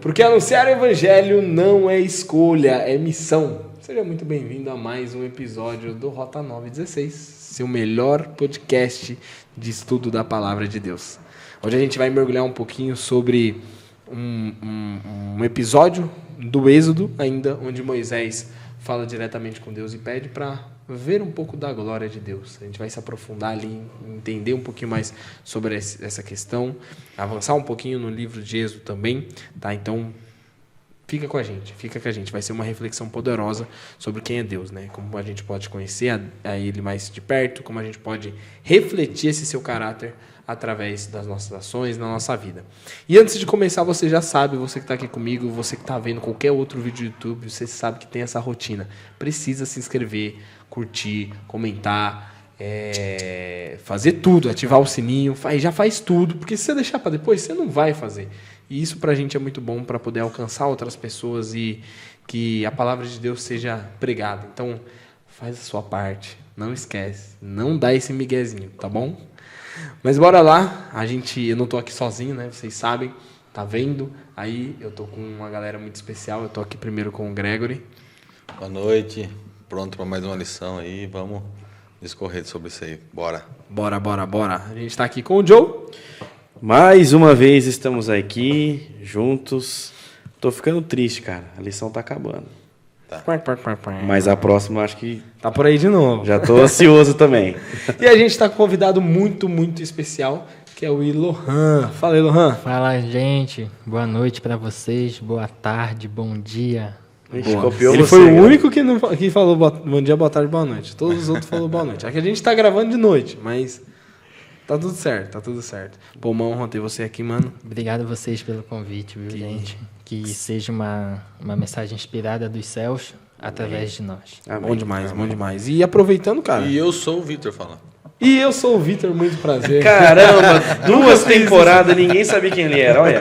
Porque anunciar o evangelho não é escolha, é missão. Seja muito bem-vindo a mais um episódio do Rota 916, seu melhor podcast de estudo da Palavra de Deus. Hoje a gente vai mergulhar um pouquinho sobre um episódio do Êxodo, ainda, onde Moisés fala diretamente com Deus e pede para ver um pouco da glória de Deus. A gente vai se aprofundar ali, entender um pouquinho mais sobre essa questão, avançar um pouquinho no livro de Êxodo também, tá? Então, fica com a gente, vai ser uma reflexão poderosa sobre quem é Deus, né? Como a gente pode conhecer a Ele mais de perto, como a gente pode refletir esse seu caráter através das nossas ações, na nossa vida. E antes de começar, você já sabe, você que está aqui comigo, você que está vendo qualquer outro vídeo do YouTube, você sabe que tem essa rotina. Precisa se inscrever, curtir, comentar, fazer tudo, ativar o sininho, já faz tudo, porque se você deixar para depois, você não vai fazer. E isso pra gente é muito bom para poder alcançar outras pessoas e que a palavra de Deus seja pregada. Então, faz a sua parte, não esquece, não dá esse miguezinho, tá bom? Mas bora lá, eu não tô aqui sozinho, né? Vocês sabem, tá vendo? Aí eu tô com uma galera muito especial, eu tô aqui primeiro com o Gregory. Boa noite, pronto para mais uma lição aí, vamos discorrer sobre isso aí, bora. Bora. A gente tá aqui com o Joe. Mais uma vez estamos aqui, juntos. Tô ficando triste, cara, a lição tá acabando. Tá. Mas a próxima acho que tá por aí de novo. Já tô ansioso também. E a gente tá com um convidado muito, muito especial, que é o Ilohan. Fala, Ilohan. Fala, gente. Boa noite pra vocês, boa tarde, bom dia. Ele foi o único que falou bom dia, boa tarde, boa noite. Todos os outros falaram boa noite. Aqui a gente tá gravando de noite, mas tá tudo certo. Pô, uma honra ter você aqui, mano. Obrigado a vocês pelo convite, viu, gente? Que seja uma mensagem inspirada dos céus através de nós. Amém. Bom demais. E aproveitando, cara. E eu sou o Vitor falando. E eu sou o Vitor, muito prazer. Caramba, 2 temporadas, ninguém sabia quem ele era, olha.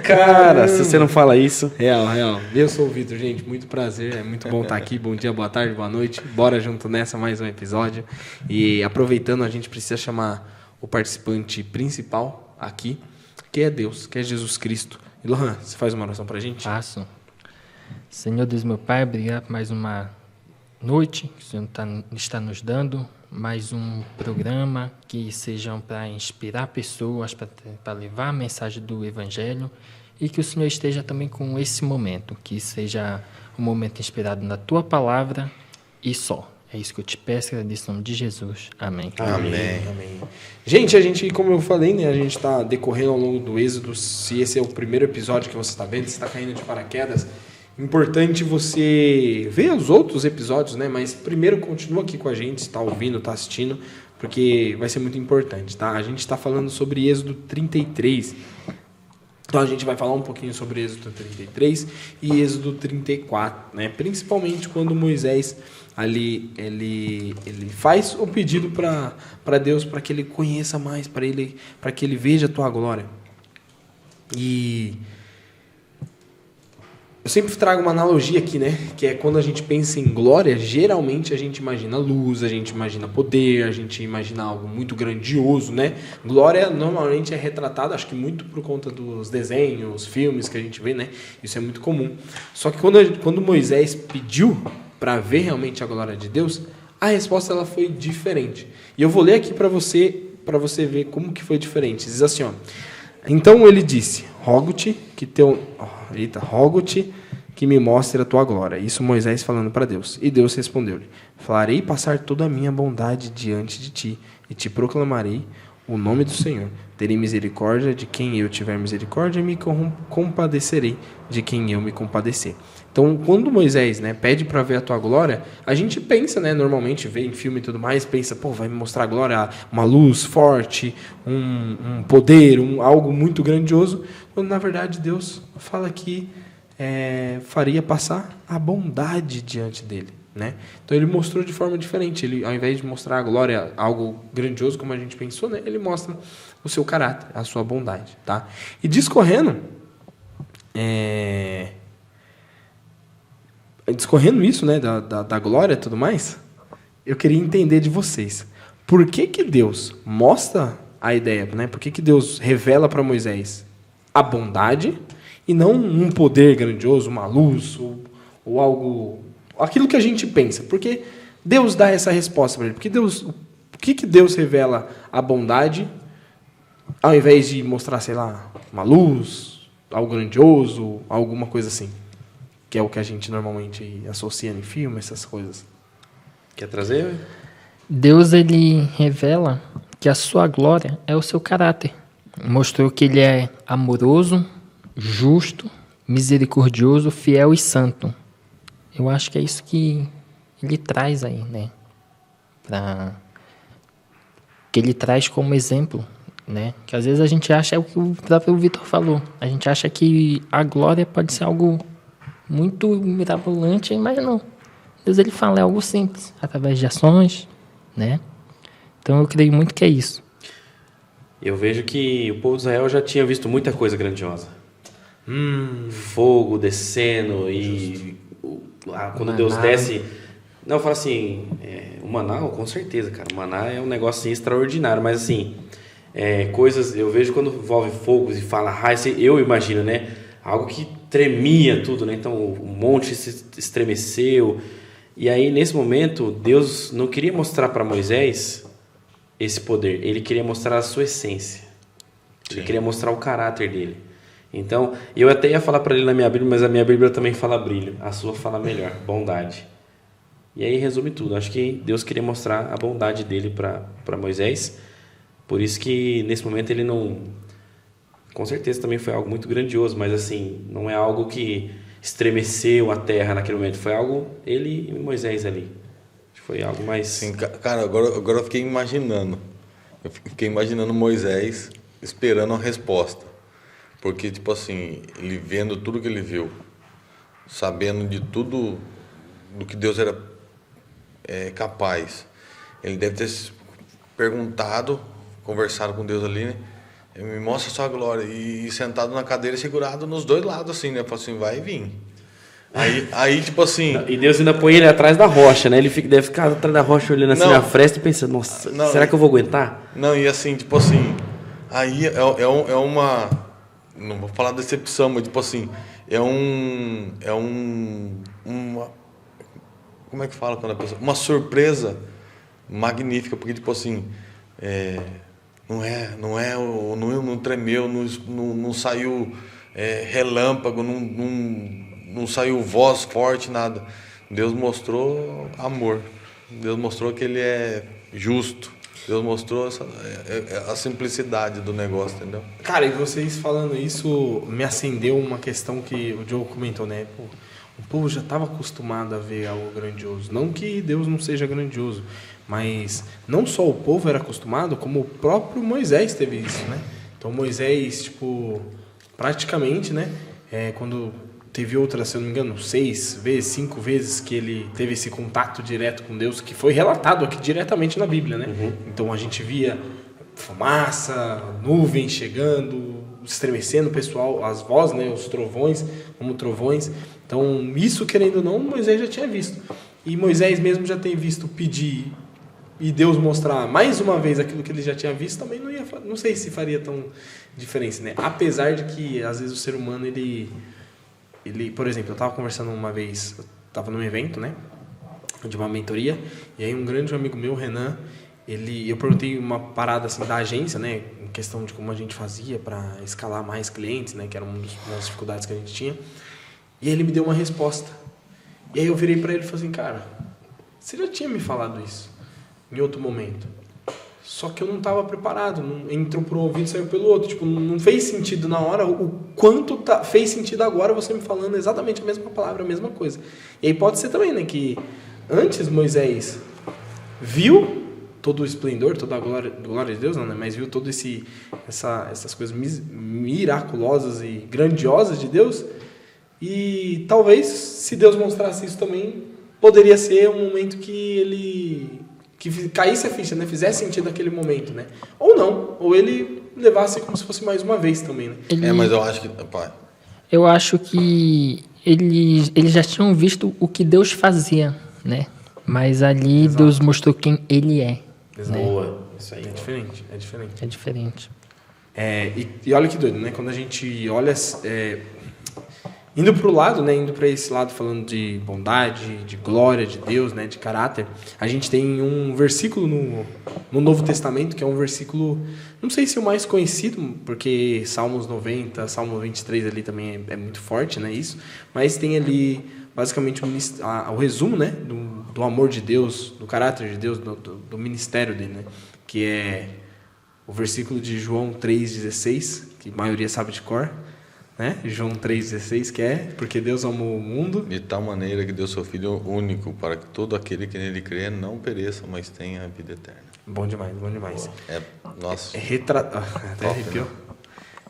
Cara, se você não fala isso. Real. Eu sou o Vitor, gente, muito prazer, é muito bom estar aqui. Bom dia, boa tarde, boa noite. Bora junto nessa, mais um episódio. E aproveitando, a gente precisa chamar o participante principal aqui, que é Deus, que é Jesus Cristo. E Lohan, você faz uma oração pra gente? Faço. Senhor Deus, meu Pai, obrigado por mais uma noite que o Senhor está nos dando. Mais um programa que sejam para inspirar pessoas, para levar a mensagem do Evangelho, e que o Senhor esteja também com esse momento, que seja um momento inspirado na Tua Palavra e só. É isso que eu te peço, agradeço em nome de Jesus. Amém. Amém. Gente, como eu falei, né, a gente está decorrendo ao longo do Êxodo. Se esse é o primeiro episódio que você está vendo, você está caindo de paraquedas, importante você ver os outros episódios, né? Mas primeiro continua aqui com a gente, está ouvindo, está assistindo, porque vai ser muito importante, tá? A gente está falando sobre Êxodo 33. Então a gente vai falar um pouquinho sobre Êxodo 33 e Êxodo 34, né? Principalmente quando Moisés ali ele faz o pedido para Deus, para que ele conheça mais, para que ele veja a tua glória. E eu sempre trago uma analogia aqui, né? Que é quando a gente pensa em glória, geralmente a gente imagina luz, a gente imagina poder, a gente imagina algo muito grandioso, né? Glória normalmente é retratada, acho que muito por conta dos desenhos, filmes que a gente vê, né? Isso é muito comum. Só que quando Moisés pediu para ver realmente a glória de Deus, a resposta ela foi diferente. E eu vou ler aqui para você ver como que foi diferente. Diz assim, ó. Então ele disse: rogo-te que me mostre a tua glória. Isso Moisés falando para Deus. E Deus respondeu-lhe: farei passar toda a minha bondade diante de ti, e te proclamarei o nome do Senhor. Terei misericórdia de quem eu tiver misericórdia, e me compadecerei de quem eu me compadecer. Então, quando Moisés, né, pede para ver a tua glória, a gente pensa, né, normalmente vê em filme e tudo mais, pensa, vai me mostrar a glória, uma luz forte, um poder, algo muito grandioso, quando na verdade Deus fala que faria passar a bondade diante dele, né? Então ele mostrou de forma diferente. Ele, ao invés de mostrar a glória, algo grandioso como a gente pensou, né, ele mostra o seu caráter, a sua bondade, tá? E discorrendo isso, né, da glória e tudo mais, eu queria entender de vocês. Por que Deus mostra a ideia, né? Por que Deus revela para Moisés a bondade e não um poder grandioso, uma luz ou algo, aquilo que a gente pensa? Porque Deus dá essa resposta para ele. Porque por que Deus revela a bondade ao invés de mostrar, sei lá, uma luz, algo grandioso, alguma coisa assim? Que é o que a gente normalmente associa em filme, essas coisas. Quer trazer? Deus, ele revela que a sua glória é o seu caráter. Mostrou que ele é amoroso, justo, misericordioso, fiel e santo. Eu acho que é isso que ele traz aí, né? Que ele traz como exemplo, né? Que às vezes a gente acha, é o que o próprio Vitor falou, a gente acha que a glória pode ser algo muito mirabolante, mas não. Deus, ele fala, é algo simples, através de ações, né? Então eu creio muito que é isso. Eu vejo que o povo de Israel já tinha visto muita coisa grandiosa. Fogo descendo e quando Deus desce... Não, eu falo assim, o maná, com certeza, cara. O maná é um negócio assim, extraordinário, mas assim, coisas... Eu vejo quando envolve fogos e fala raio, eu imagino, né? Algo que tremia tudo, né? Então o monte se estremeceu. E aí, nesse momento, Deus não queria mostrar para Moisés esse poder. Ele queria mostrar a sua essência. Ele queria mostrar o caráter dele. Então, eu até ia falar para ele na minha Bíblia, mas a minha Bíblia também fala brilho. A sua fala melhor, bondade. E aí resume tudo. Acho que Deus queria mostrar a bondade dele para Moisés. Por isso que, nesse momento, ele não... Com certeza também foi algo muito grandioso, mas assim, não é algo que estremeceu a terra naquele momento. Foi algo, ele e Moisés ali. Foi algo mais... Sim, cara, agora eu fiquei imaginando. Eu fiquei imaginando Moisés esperando a resposta. Porque, tipo assim, ele vendo tudo que ele viu, sabendo de tudo do que Deus era capaz, ele deve ter perguntado, conversado com Deus ali, né? Me mostra a sua glória. E sentado na cadeira, segurado nos dois lados, assim, né? Falei assim, vai vir. Aí, tipo assim... E Deus ainda põe ele atrás da rocha, né? Ele deve ficar atrás da rocha olhando assim na fresta e pensando, nossa, será que eu vou aguentar? Não, e assim, tipo assim, aí é uma... Não vou falar decepção, mas tipo assim, uma... Como é que fala quando a pessoa... Uma surpresa magnífica, porque tipo assim... Não tremeu, não saiu relâmpago, não saiu voz forte, nada. Deus mostrou amor. Deus mostrou que ele é justo. Deus mostrou a simplicidade do negócio, entendeu? Cara, e vocês falando isso, me acendeu uma questão que o Diogo comentou, né? Pô, o povo já estava acostumado a ver algo grandioso. Não que Deus não seja grandioso, mas não só o povo era acostumado, como o próprio Moisés teve isso, né? Então Moisés, tipo, praticamente, né? Quando teve outras, se eu não me engano, 6 vezes, 5 vezes que ele teve esse contato direto com Deus, que foi relatado aqui diretamente na Bíblia, né? Então a gente via fumaça, nuvem chegando, estremecendo o pessoal, as vozes, né? Os trovões, como trovões. Então isso, querendo ou não, Moisés já tinha visto. E Moisés mesmo já tem visto pedir e Deus mostrar mais uma vez aquilo que ele já tinha visto, também não sei se faria tão diferença, né? Apesar de que às vezes o ser humano ele por exemplo, eu estava conversando uma vez, eu estava num evento, né, de uma mentoria, e aí um grande amigo meu, Renan, eu perguntei uma parada assim da agência, né, em questão de como a gente fazia para escalar mais clientes, né, que era uma das dificuldades que a gente tinha, e ele me deu uma resposta. E aí eu virei para ele e falei assim, cara, você já tinha me falado isso em outro momento, só que eu não estava preparado, entrou por um ouvido e saiu pelo outro, tipo, não fez sentido na hora, o quanto fez sentido agora você me falando exatamente a mesma palavra, a mesma coisa. E aí pode ser também, né, que antes Moisés viu todo o esplendor, toda a glória de Deus, não, né, mas viu todo essas coisas miraculosas e grandiosas de Deus, e talvez, se Deus mostrasse isso também, poderia ser um momento que caísse a ficha, né? Fizesse sentido naquele momento, né? Ou não, ou ele levasse como se fosse mais uma vez também, né? Mas eu acho que... Pai. Eu acho que eles já tinham visto o que Deus fazia, né? Mas ali Deus mostrou quem ele é. Né? Boa. Isso aí. É diferente, é diferente. É diferente. E olha que doido, né? Quando a gente olha... indo para o lado, né? Indo para esse lado falando de bondade, de glória de Deus, né? De caráter, a gente tem um versículo no Novo Testamento, que é um versículo, não sei se o mais conhecido, porque Salmos 90, Salmo 23 ali também é muito forte, né? Isso, mas tem ali basicamente o resumo, né? Do amor de Deus, do caráter de Deus, do ministério dele, né? Que é o versículo de João 3,16, que a maioria sabe de cor, né? João 3,16, que é porque Deus amou o mundo De tal maneira que deu seu Filho único, para que todo aquele que nele crê não pereça, mas tenha a vida eterna. Bom demais, bom demais. Nossa, Até top, arrepiou. né?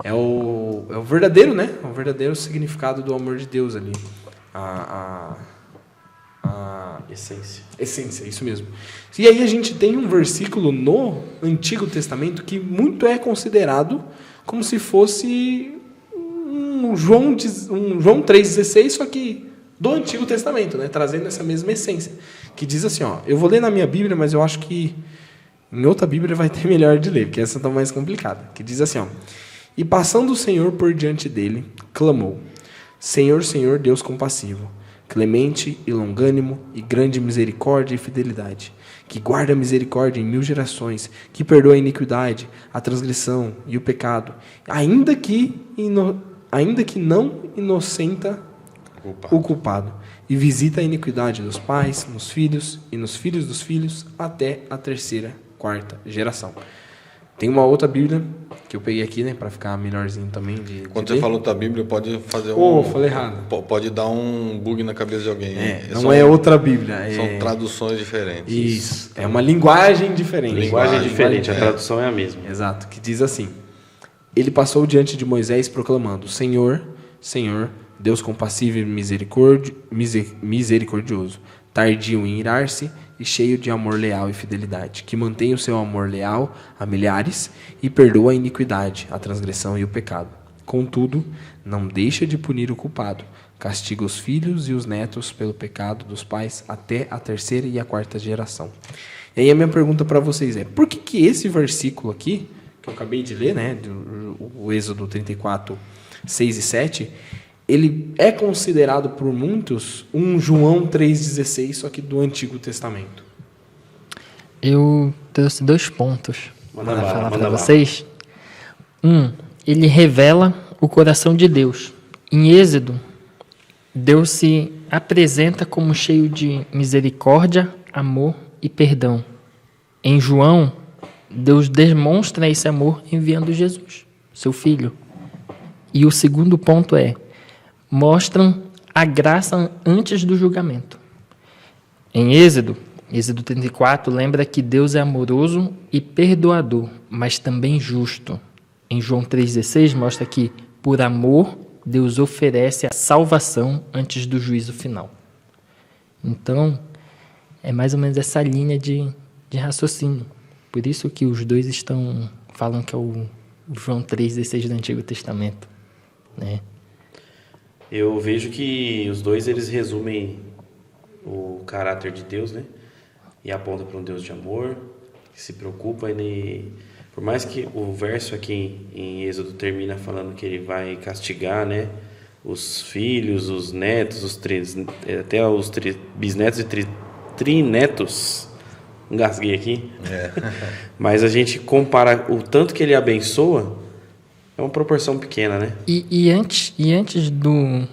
É o verdadeiro, né? O verdadeiro significado do amor de Deus ali. A essência, isso mesmo. E aí a gente tem um versículo no Antigo Testamento que muito é considerado como se fosse um João 3,16, só que do Antigo Testamento, né? Trazendo essa mesma essência. Que diz assim, ó, eu vou ler na minha Bíblia, mas eu acho que em outra Bíblia vai ter melhor de ler, porque essa tá mais complicada. Que diz assim, ó, e passando o Senhor por diante dele, clamou, Senhor, Senhor, Deus compassivo, clemente e longânimo, e grande misericórdia e fidelidade, que guarda a misericórdia em 1000 gerações, que perdoa a iniquidade, a transgressão e o pecado, ainda que não inocenta o culpado, e visita a iniquidade dos pais, nos filhos e nos filhos dos filhos, até a 3ª, 4ª geração. Tem uma outra Bíblia que eu peguei aqui, né, para ficar melhorzinho também. Quando você fala outra Bíblia, pode fazer falei errado. Pode dar um bug na cabeça de alguém. Não é outra Bíblia. São traduções diferentes. Isso. É uma linguagem diferente. Linguagem diferente, a tradução é a mesma. Exato, que diz assim: ele passou diante de Moisés proclamando: Senhor, Senhor, Deus compassivo e misericordioso, tardio em irar-se e cheio de amor leal e fidelidade, que mantém o seu amor leal a milhares e perdoa a iniquidade, a transgressão e o pecado. Contudo, não deixa de punir o culpado, castiga os filhos e os netos pelo pecado dos pais até a 3ª e a 4ª geração. E aí a minha pergunta para vocês é: por que esse versículo aqui, que eu acabei de ler, né, o Êxodo 34, 6 e 7, ele é considerado por muitos um João 3,16, só que do Antigo Testamento? Eu trouxe 2 pontos Manda para bala, falar manda para bala. vocês. Ele revela o coração de Deus. Em Êxodo, Deus se apresenta como cheio de misericórdia, amor e perdão. Em João, Deus demonstra esse amor enviando Jesus, seu Filho. E o segundo ponto mostram a graça antes do julgamento. Em Êxodo 34, lembra que Deus é amoroso e perdoador, mas também justo. Em João 3,16, mostra que, por amor, Deus oferece a salvação antes do juízo final. Então, é mais ou menos essa linha de raciocínio. Por isso que os dois falam que é o João 3,16 do Antigo Testamento, né? Eu vejo que os dois eles resumem o caráter de Deus, né? E apontam para um Deus de amor, que se preocupa. Por mais que o verso aqui em Êxodo termina falando que ele vai castigar, né, os filhos, os netos, até os bisnetos e trinetos. Engasguei aqui. Mas a gente compara o tanto que ele abençoa, é uma proporção pequena, né? E antes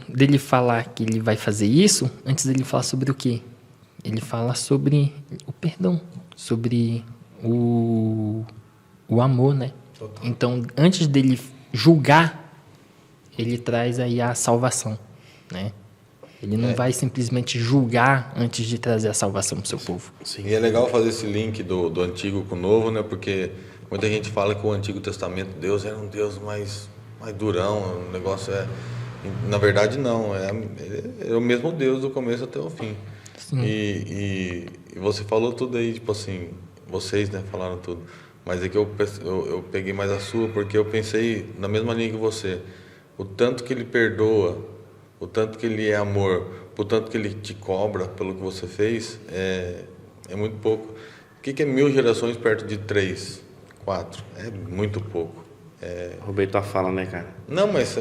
dele falar que ele vai fazer isso, antes dele falar sobre o quê? Ele fala sobre o perdão, sobre o amor, né? Total. Então, antes dele julgar, ele traz aí a salvação, né? Ele não vai simplesmente julgar antes de trazer a salvação para o seu povo. Sim. E é legal fazer esse link do Antigo com o Novo, né? Porque muita gente fala que o Antigo Testamento, Deus era um Deus mais durão, o negócio na verdade, não. É o mesmo Deus do começo até o fim. E você falou tudo aí, tipo assim, vocês, né, falaram tudo. Mas é que eu peguei mais a sua, porque eu pensei na mesma linha que você. O tanto que ele perdoa, o tanto que ele é amor, o tanto que ele te cobra pelo que você fez, é muito pouco. que é 1000 gerações perto de 3, 4? É muito pouco. Roubei tua fala, né, cara? Não, mas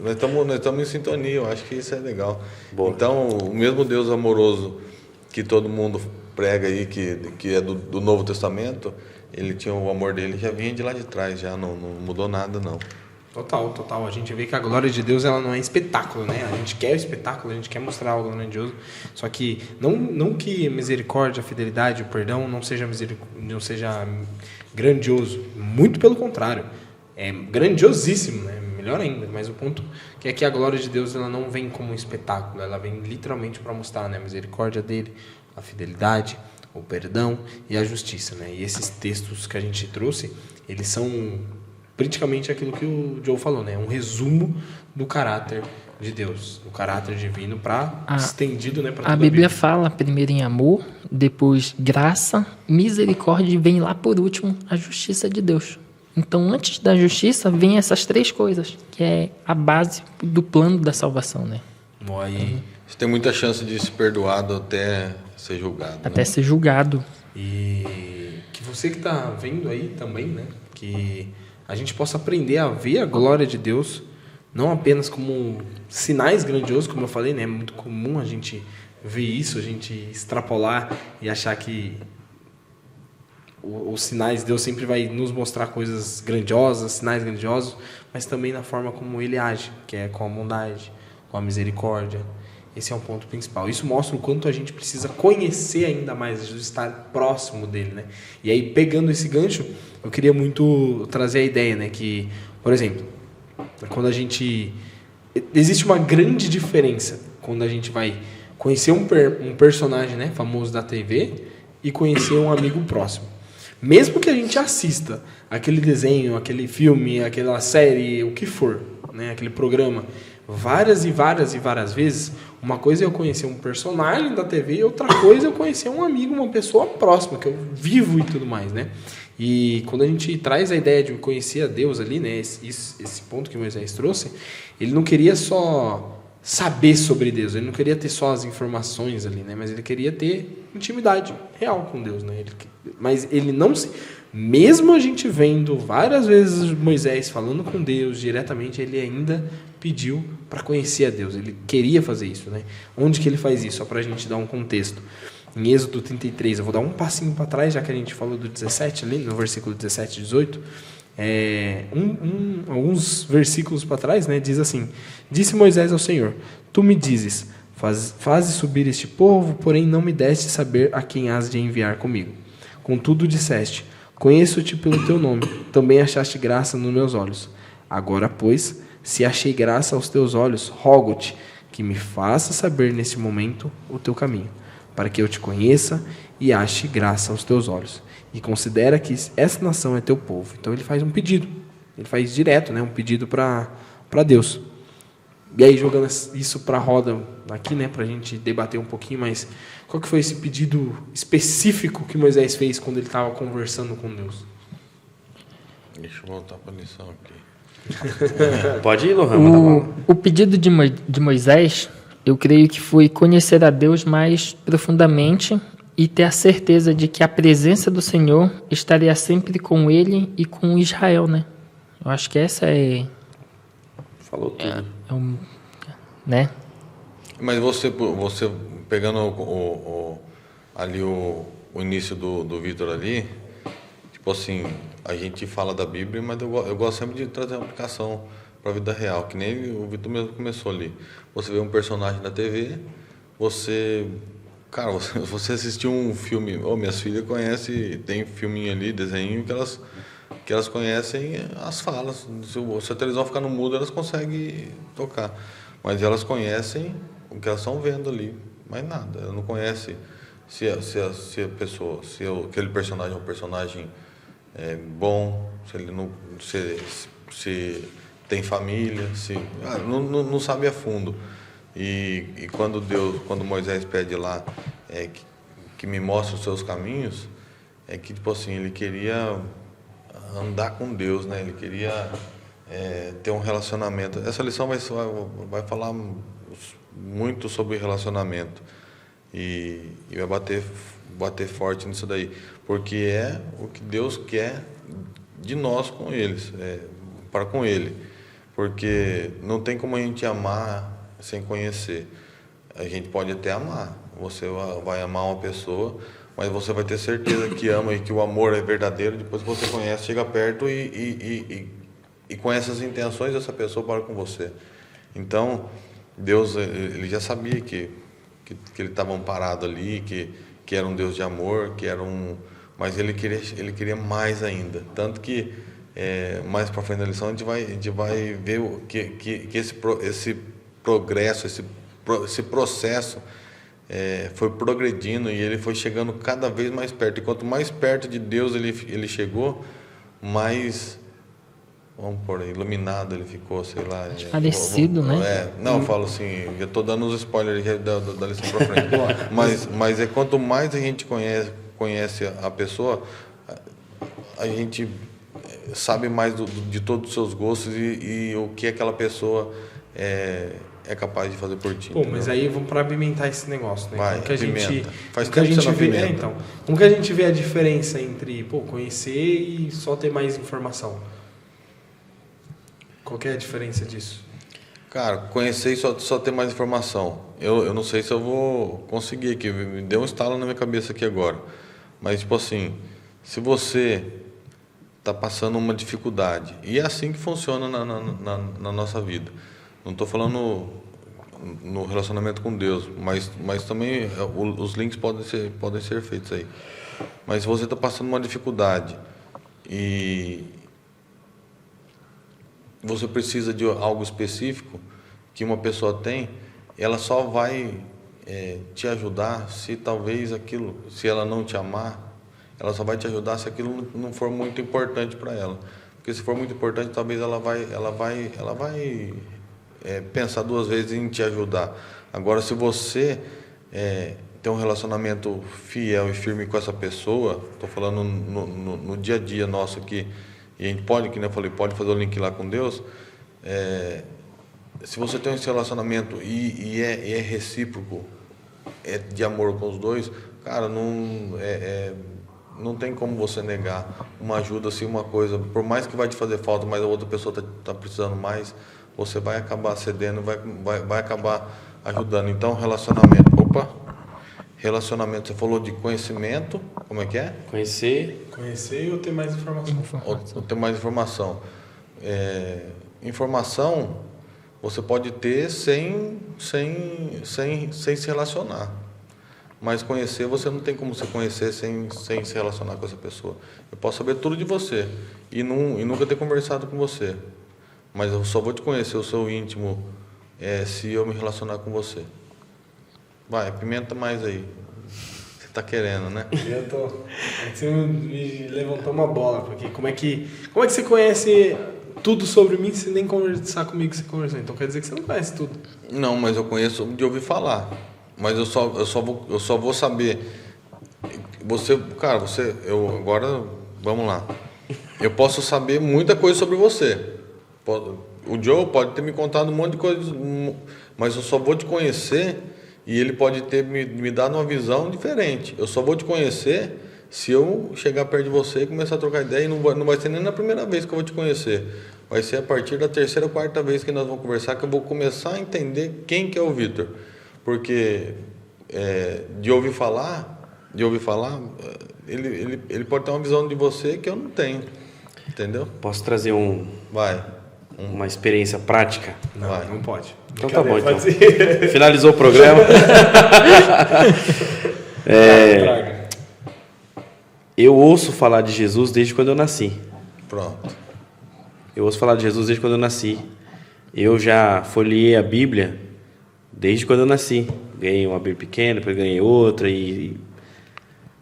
nós estamos em sintonia, eu acho que isso é legal. Boa. Então, o mesmo Deus amoroso que todo mundo prega aí, que é do Novo Testamento, ele tinha o amor dele, já vinha de lá de trás, já não mudou nada, não. Total. A gente vê que a glória de Deus ela não é espetáculo, né? A gente quer o espetáculo, a gente quer mostrar algo grandioso. Só que não que a misericórdia, a fidelidade, o perdão não seja grandioso. Muito pelo contrário. É grandiosíssimo, né? Melhor ainda. Mas o ponto é que a glória de Deus ela não vem como um espetáculo. Ela vem literalmente para mostrar, né, a misericórdia dele, a fidelidade, o perdão e a justiça, né? E esses textos que a gente trouxe, eles são praticamente aquilo que o Joe falou, né? Um resumo do caráter de Deus, o caráter divino estendido, né, para toda a Bíblia fala primeiro em amor, depois graça, misericórdia e vem lá por último a justiça de Deus. Então, antes da justiça, vem essas 3 coisas, que é a base do plano da salvação, né? Aí, Você tem muita chance de ser perdoado até ser julgado. Até ser julgado. E que você que está vendo aí também, né? Que a gente possa aprender a ver a glória de Deus, não apenas como sinais grandiosos, como eu falei, né? É muito comum a gente ver isso, a gente extrapolar e achar que os sinais, Deus sempre vai nos mostrar coisas grandiosas, sinais grandiosos, mas também na forma como Ele age, que é com a bondade, com a misericórdia. Esse é um ponto principal. Isso mostra o quanto a gente precisa conhecer ainda mais Jesus, estar próximo dele, né? E aí, pegando esse gancho, eu queria muito trazer a ideia, né? Que, por exemplo, quando a gente... Existe uma grande diferença quando a gente vai conhecer um personagem, né, famoso da TV e conhecer um amigo próximo. Mesmo que a gente assista aquele desenho, aquele filme, aquela série, o que for, né, aquele programa, várias vezes, uma coisa é eu conhecer um personagem da TV e outra coisa é eu conhecer um amigo, uma pessoa próxima, que eu vivo e tudo mais, né? E quando a gente traz a ideia de conhecer a Deus ali, né, esse ponto que Moisés trouxe, ele não queria só saber sobre Deus, ele não queria ter só as informações ali, né, mas ele queria ter intimidade real com Deus, né? Mas ele não se... Mesmo a gente vendo várias vezes Moisés falando com Deus diretamente, ele ainda pediu para conhecer a Deus. Ele queria fazer isso, né? Onde que ele faz isso? Só para a gente dar um contexto. Em Êxodo 33, eu vou dar um passinho para trás, já que a gente falou do 17 ali, no versículo 17 e 18. Alguns versículos para trás, né, diz assim: Disse Moisés ao Senhor: Tu me dizes, faze subir este povo, porém não me deste saber a quem has de enviar comigo. Contudo disseste: Conheço-te pelo teu nome, também achaste graça nos meus olhos. Agora, pois, se achei graça aos teus olhos, rogo-te que me faça saber neste momento o teu caminho, para que eu te conheça e ache graça aos teus olhos. E considera que essa nação é teu povo. Então ele faz um pedido, ele faz direto, né, um pedido para Deus. E aí, jogando isso para a roda aqui, né, para a gente debater um pouquinho mais, qual que foi esse pedido específico que Moisés fez quando ele estava conversando com Deus? Deixa eu voltar para a lição aqui. Pode ir, Lohan. O pedido de Moisés, eu creio que foi conhecer a Deus mais profundamente e ter a certeza de que a presença do Senhor estaria sempre com ele e com Israel, né? Eu acho que essa é... Falou tudo. Né? Mas você pegando ali o início do Vitor ali, tipo assim, a gente fala da Bíblia, mas eu gosto sempre de trazer uma aplicação para a vida real, que nem o Vitor mesmo começou ali. Você vê um personagem na TV, você assistiu um filme, minhas filhas conhecem, tem filminho ali, desenho, que elas conhecem as falas. Se a televisão ficar no mudo, elas conseguem tocar. Mas elas conhecem o que elas estão vendo ali, mais nada. Elas não conhecem se aquele personagem é um personagem bom, se ele não, se tem família, não sabe a fundo. E quando Moisés pede lá que me mostre os seus caminhos, é que tipo assim, ele queria andar com Deus, né? Ele queria ter um relacionamento. Essa lição vai falar muito sobre relacionamento e vai bater bater forte nisso daí, porque é o que Deus quer de nós com eles, para com Ele, porque não tem como a gente amar sem conhecer. A gente pode até amar, você vai amar uma pessoa, mas você vai ter certeza que ama e que o amor é verdadeiro depois que você conhece, chega perto e conhece as intenções dessa pessoa para com você. Então, Deus, ele já sabia que ele estava amparado ali, que era um Deus de amor, mas ele queria mais ainda. Tanto que, mais para frente da lição, a gente vai ver que esse progresso, esse processo foi progredindo e ele foi chegando cada vez mais perto. E quanto mais perto de Deus ele chegou, mais... Vamos por aí, iluminado ele ficou, sei lá. Parecido, né? Não, eu falo assim, já estou dando os spoilers da lição para frente. mas quanto mais a gente conhece a pessoa, a gente sabe mais de todos os seus gostos e o que aquela pessoa é capaz de fazer por ti. Pô, mas aí vamos para apimentar esse negócio, né? Vai, pimenta. Faz tempo que você não apimenta. Então, como que a gente vê a diferença entre conhecer e só ter mais informação? Qual que é a diferença disso? Cara, conhecer e só ter mais informação. Eu não sei se eu vou conseguir aqui. Me deu um estalo na minha cabeça aqui agora. Mas, tipo assim, se você está passando uma dificuldade, e é assim que funciona na nossa vida. Não estou falando no relacionamento com Deus, mas também os links podem ser feitos aí. Mas se você está passando uma dificuldade e você precisa de algo específico que uma pessoa tem, ela só vai te ajudar se talvez aquilo, se ela não te amar, ela só vai te ajudar se aquilo não for muito importante para ela. Porque se for muito importante, talvez ela vai pensar duas vezes em te ajudar. Agora, se você tem um relacionamento fiel e firme com essa pessoa, estou falando no dia a dia nosso aqui, e a gente pode, que nem eu falei, pode fazer o link lá com Deus. Se você tem esse relacionamento e é recíproco, de amor com os dois, cara, não tem como você negar uma ajuda, assim, uma coisa, por mais que vai te fazer falta, mas a outra pessoa tá precisando mais, você vai acabar cedendo, vai acabar ajudando. Então, relacionamento, você falou de conhecimento, como é que é? Conhecer ou ter mais informação? Ou ter mais informação. Informação você pode ter sem se relacionar. Mas conhecer, você não tem como se conhecer sem se relacionar com essa pessoa. Eu posso saber tudo de você e nunca ter conversado com você. Mas eu só vou te conhecer o seu íntimo se eu me relacionar com você. Vai, pimenta mais aí. Você tá querendo, né? Eu tô. Você me levantou uma bola, porque como é que você conhece tudo sobre mim se nem conversar comigo você conversou? Então quer dizer que você não conhece tudo. Não, mas eu conheço de ouvir falar. Mas eu só vou saber. Agora, vamos lá. Eu posso saber muita coisa sobre você. O Joe pode ter me contado um monte de coisas, mas eu só vou te conhecer e ele pode ter me dado uma visão diferente. Eu só vou te conhecer se eu chegar perto de você e começar a trocar ideia, e não vai ser nem na primeira vez que eu vou te conhecer. Vai ser a partir da terceira ou quarta vez que nós vamos conversar que eu vou começar a entender quem que é o Vitor. Porque de ouvir falar, ele pode ter uma visão de você que eu não tenho. Entendeu? Posso trazer uma experiência prática? Não pode. Então tá bom, então. Finalizou o programa. Eu ouço falar de Jesus desde quando eu nasci. Pronto. Eu ouço falar de Jesus desde quando eu nasci. Eu já folheei a Bíblia desde quando eu nasci. Ganhei uma Bíblia pequena, depois ganhei outra.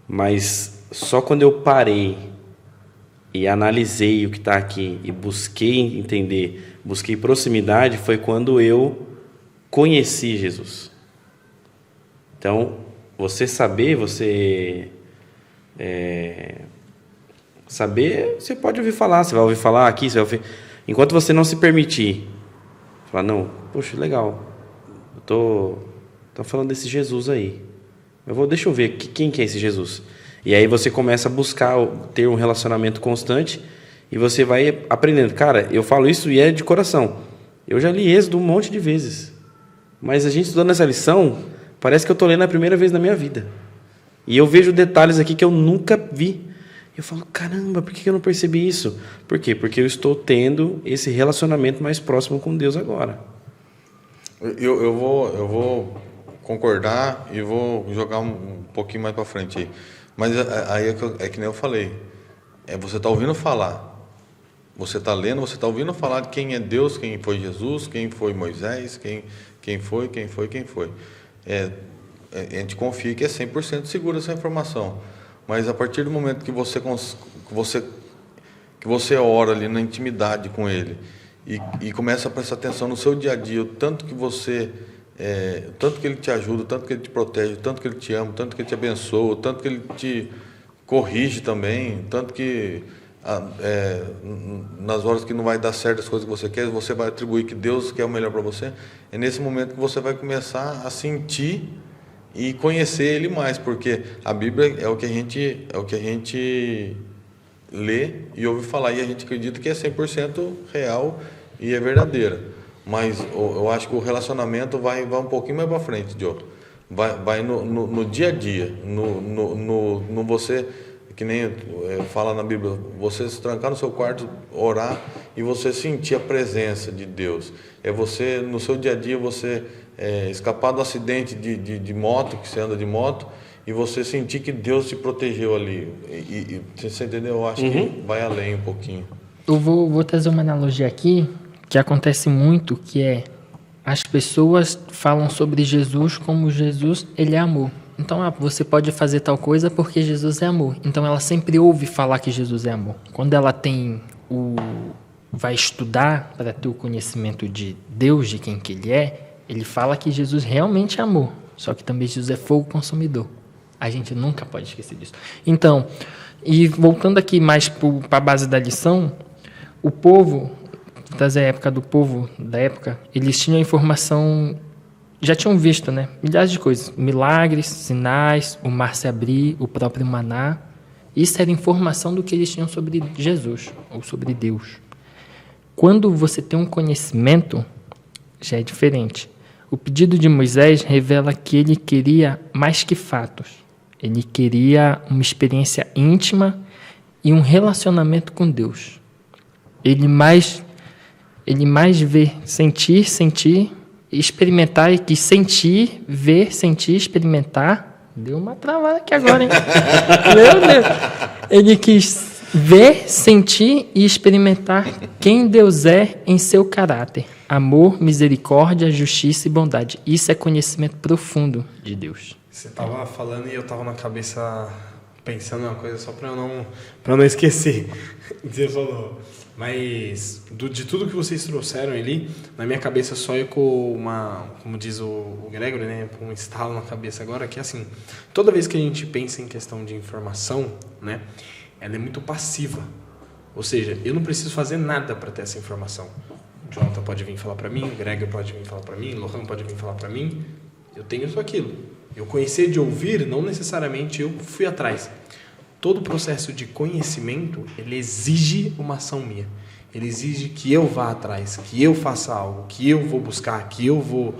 Mas só quando eu parei e analisei o que está aqui e busquei entender, busquei proximidade, foi quando eu conheci Jesus. Então, saber, você pode ouvir falar, você vai ouvir falar aqui, você vai ouvir. Enquanto você não se permitir, falar, não, poxa, legal, eu tô falando desse Jesus aí, Deixa eu ver quem que é esse Jesus. E aí você começa a buscar ter um relacionamento constante e você vai aprendendo. Cara, eu falo isso e é de coração. Eu já li Êxodo um monte de vezes. Mas a gente estudando essa lição, parece que eu estou lendo a primeira vez na minha vida. E eu vejo detalhes aqui que eu nunca vi. Eu falo, caramba, por que eu não percebi isso? Por quê? Porque eu estou tendo esse relacionamento mais próximo com Deus agora. Eu vou concordar e vou jogar um pouquinho mais para frente aí. Mas aí é que nem eu falei. Você está ouvindo falar. Você está lendo, você está ouvindo falar de quem é Deus, quem foi Jesus, quem foi Moisés, quem foi. A gente confia que é 100% segura essa informação. Mas a partir do momento que você ora ali na intimidade com Ele e começa a prestar atenção no seu dia a dia, o tanto que tanto que Ele te ajuda, o tanto que Ele te protege, o tanto que Ele te ama, o tanto que Ele te abençoa, o tanto que Ele te corrige também, o tanto que nas horas que não vai dar certo as coisas que você quer, você vai atribuir que Deus quer o melhor para você. É nesse momento que você vai começar a sentir e conhecer Ele mais, porque a Bíblia é o que a gente lê e ouve falar, e a gente acredita que é 100% real e é verdadeira. Mas eu acho que o relacionamento vai um pouquinho mais para frente, Joe. Vai no dia a dia, no você, que nem fala na Bíblia, você se trancar no seu quarto, orar e você sentir a presença de Deus. É você, no seu dia a dia, você escapar do acidente de moto, que você anda de moto, e você sentir que Deus te protegeu ali. E você entendeu? Eu acho que vai além um pouquinho. Eu vou trazer uma analogia aqui, que acontece muito, que é as pessoas falam sobre Jesus como Jesus, ele é amor. Então, você pode fazer tal coisa porque Jesus é amor. Então, ela sempre ouve falar que Jesus é amor. Quando ela vai estudar para ter o conhecimento de Deus, de quem que ele é, ele fala que Jesus realmente é amor. Só que também Jesus é fogo consumidor. A gente nunca pode esquecer disso. Então, e voltando aqui mais para a base da lição, o povo, da época do povo da época, eles tinham informação, já tinham visto, né? Milhares de coisas, milagres, sinais, o mar se abrir, o próprio maná. Isso era informação do que eles tinham sobre Jesus, ou sobre Deus. Quando você tem um conhecimento, já é diferente. O pedido de Moisés revela que ele queria mais que fatos. Ele queria uma experiência íntima e um relacionamento com Deus. Ele mais vê, sentir, experimentar, e quis sentir, ver, sentir, experimentar. Deu uma travada aqui agora, hein? Meu Deus! Ele quis ver, sentir e experimentar quem Deus é em seu caráter. Amor, misericórdia, justiça e bondade. Isso é conhecimento profundo de Deus. Você estava falando e eu estava na cabeça pensando uma coisa só para eu não esquecer. Você falou. Mas de tudo que vocês trouxeram ali, na minha cabeça só ecoou como diz o Gregory, né, um estalo na cabeça agora, que assim, toda vez que a gente pensa em questão de informação, né, ela é muito passiva. Ou seja, eu não preciso fazer nada para ter essa informação. O Jonathan pode vir falar para mim, o Gregory pode vir falar para mim, o Lohan pode vir falar para mim. Eu tenho só aquilo. Eu conhecer de ouvir, não necessariamente eu fui atrás. Todo o processo de conhecimento, ele exige uma ação minha. Ele exige que eu vá atrás, que eu faça algo, que eu vou buscar, que eu vou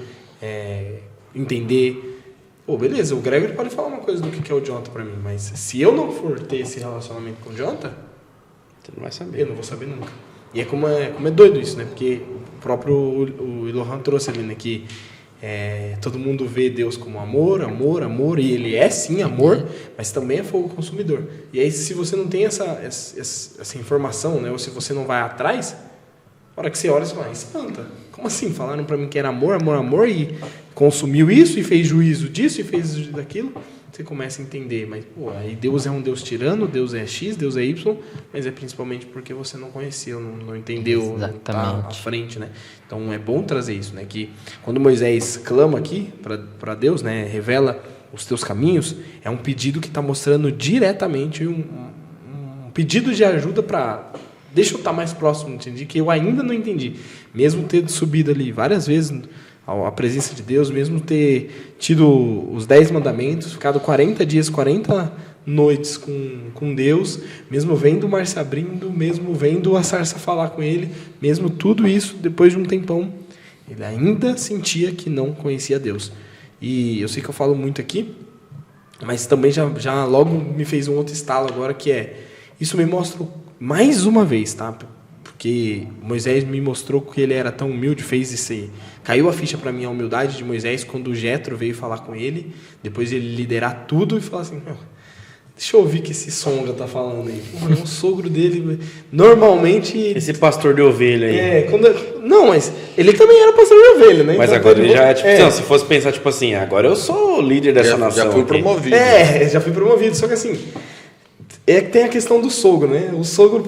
entender. Beleza, o Gregory pode falar uma coisa do que é o Jonathan para mim, mas se eu não for ter esse relacionamento com o Jonathan, você não vai saber. Eu não vou saber nunca. E é como é doido isso, né? Porque o próprio o Lohan trouxe ali, né? Que todo mundo vê Deus como amor, e ele é sim amor, mas também é fogo consumidor. E aí, se você não tem essa informação, né? Ou se você não vai atrás, na hora que você olha, você fala, espanta. Como assim? Falaram pra mim que era amor, e consumiu isso, e fez juízo disso, e fez daquilo. Você começa a entender, mas aí Deus é um Deus tirano, Deus é X, Deus é Y, mas é principalmente porque você não conheceu, não entendeu, não está à frente, né? Então é bom trazer isso, né? Que quando Moisés clama aqui para Deus, né? Revela os teus caminhos, é um pedido que está mostrando diretamente um pedido de ajuda para deixa eu estar mais próximo, entendi, que eu ainda não entendi, mesmo tendo subido ali várias vezes a presença de Deus, mesmo ter tido os 10 mandamentos, ficado 40 dias, 40 noites com Deus, mesmo vendo o mar se abrindo, mesmo vendo a sarça falar com ele, mesmo tudo isso, depois de um tempão, ele ainda sentia que não conhecia Deus. E eu sei que eu falo muito aqui, mas também já logo me fez um outro estalo agora, que isso me mostra mais uma vez, tá? Porque Moisés me mostrou que ele era tão humilde, fez isso, caiu a ficha para mim a humildade de Moisés quando o Jetro veio falar com ele, depois ele liderar tudo e falar assim, deixa eu ouvir o que esse songa tá falando aí. É o sogro dele, normalmente... Esse pastor de ovelha aí. Não, mas ele também era pastor de ovelha, né? Mas então, agora ele já, tipo, não, se fosse pensar, tipo assim, agora eu sou o líder dessa nação. Já fui promovido. Já fui promovido, só que assim, tem a questão do sogro, né? O sogro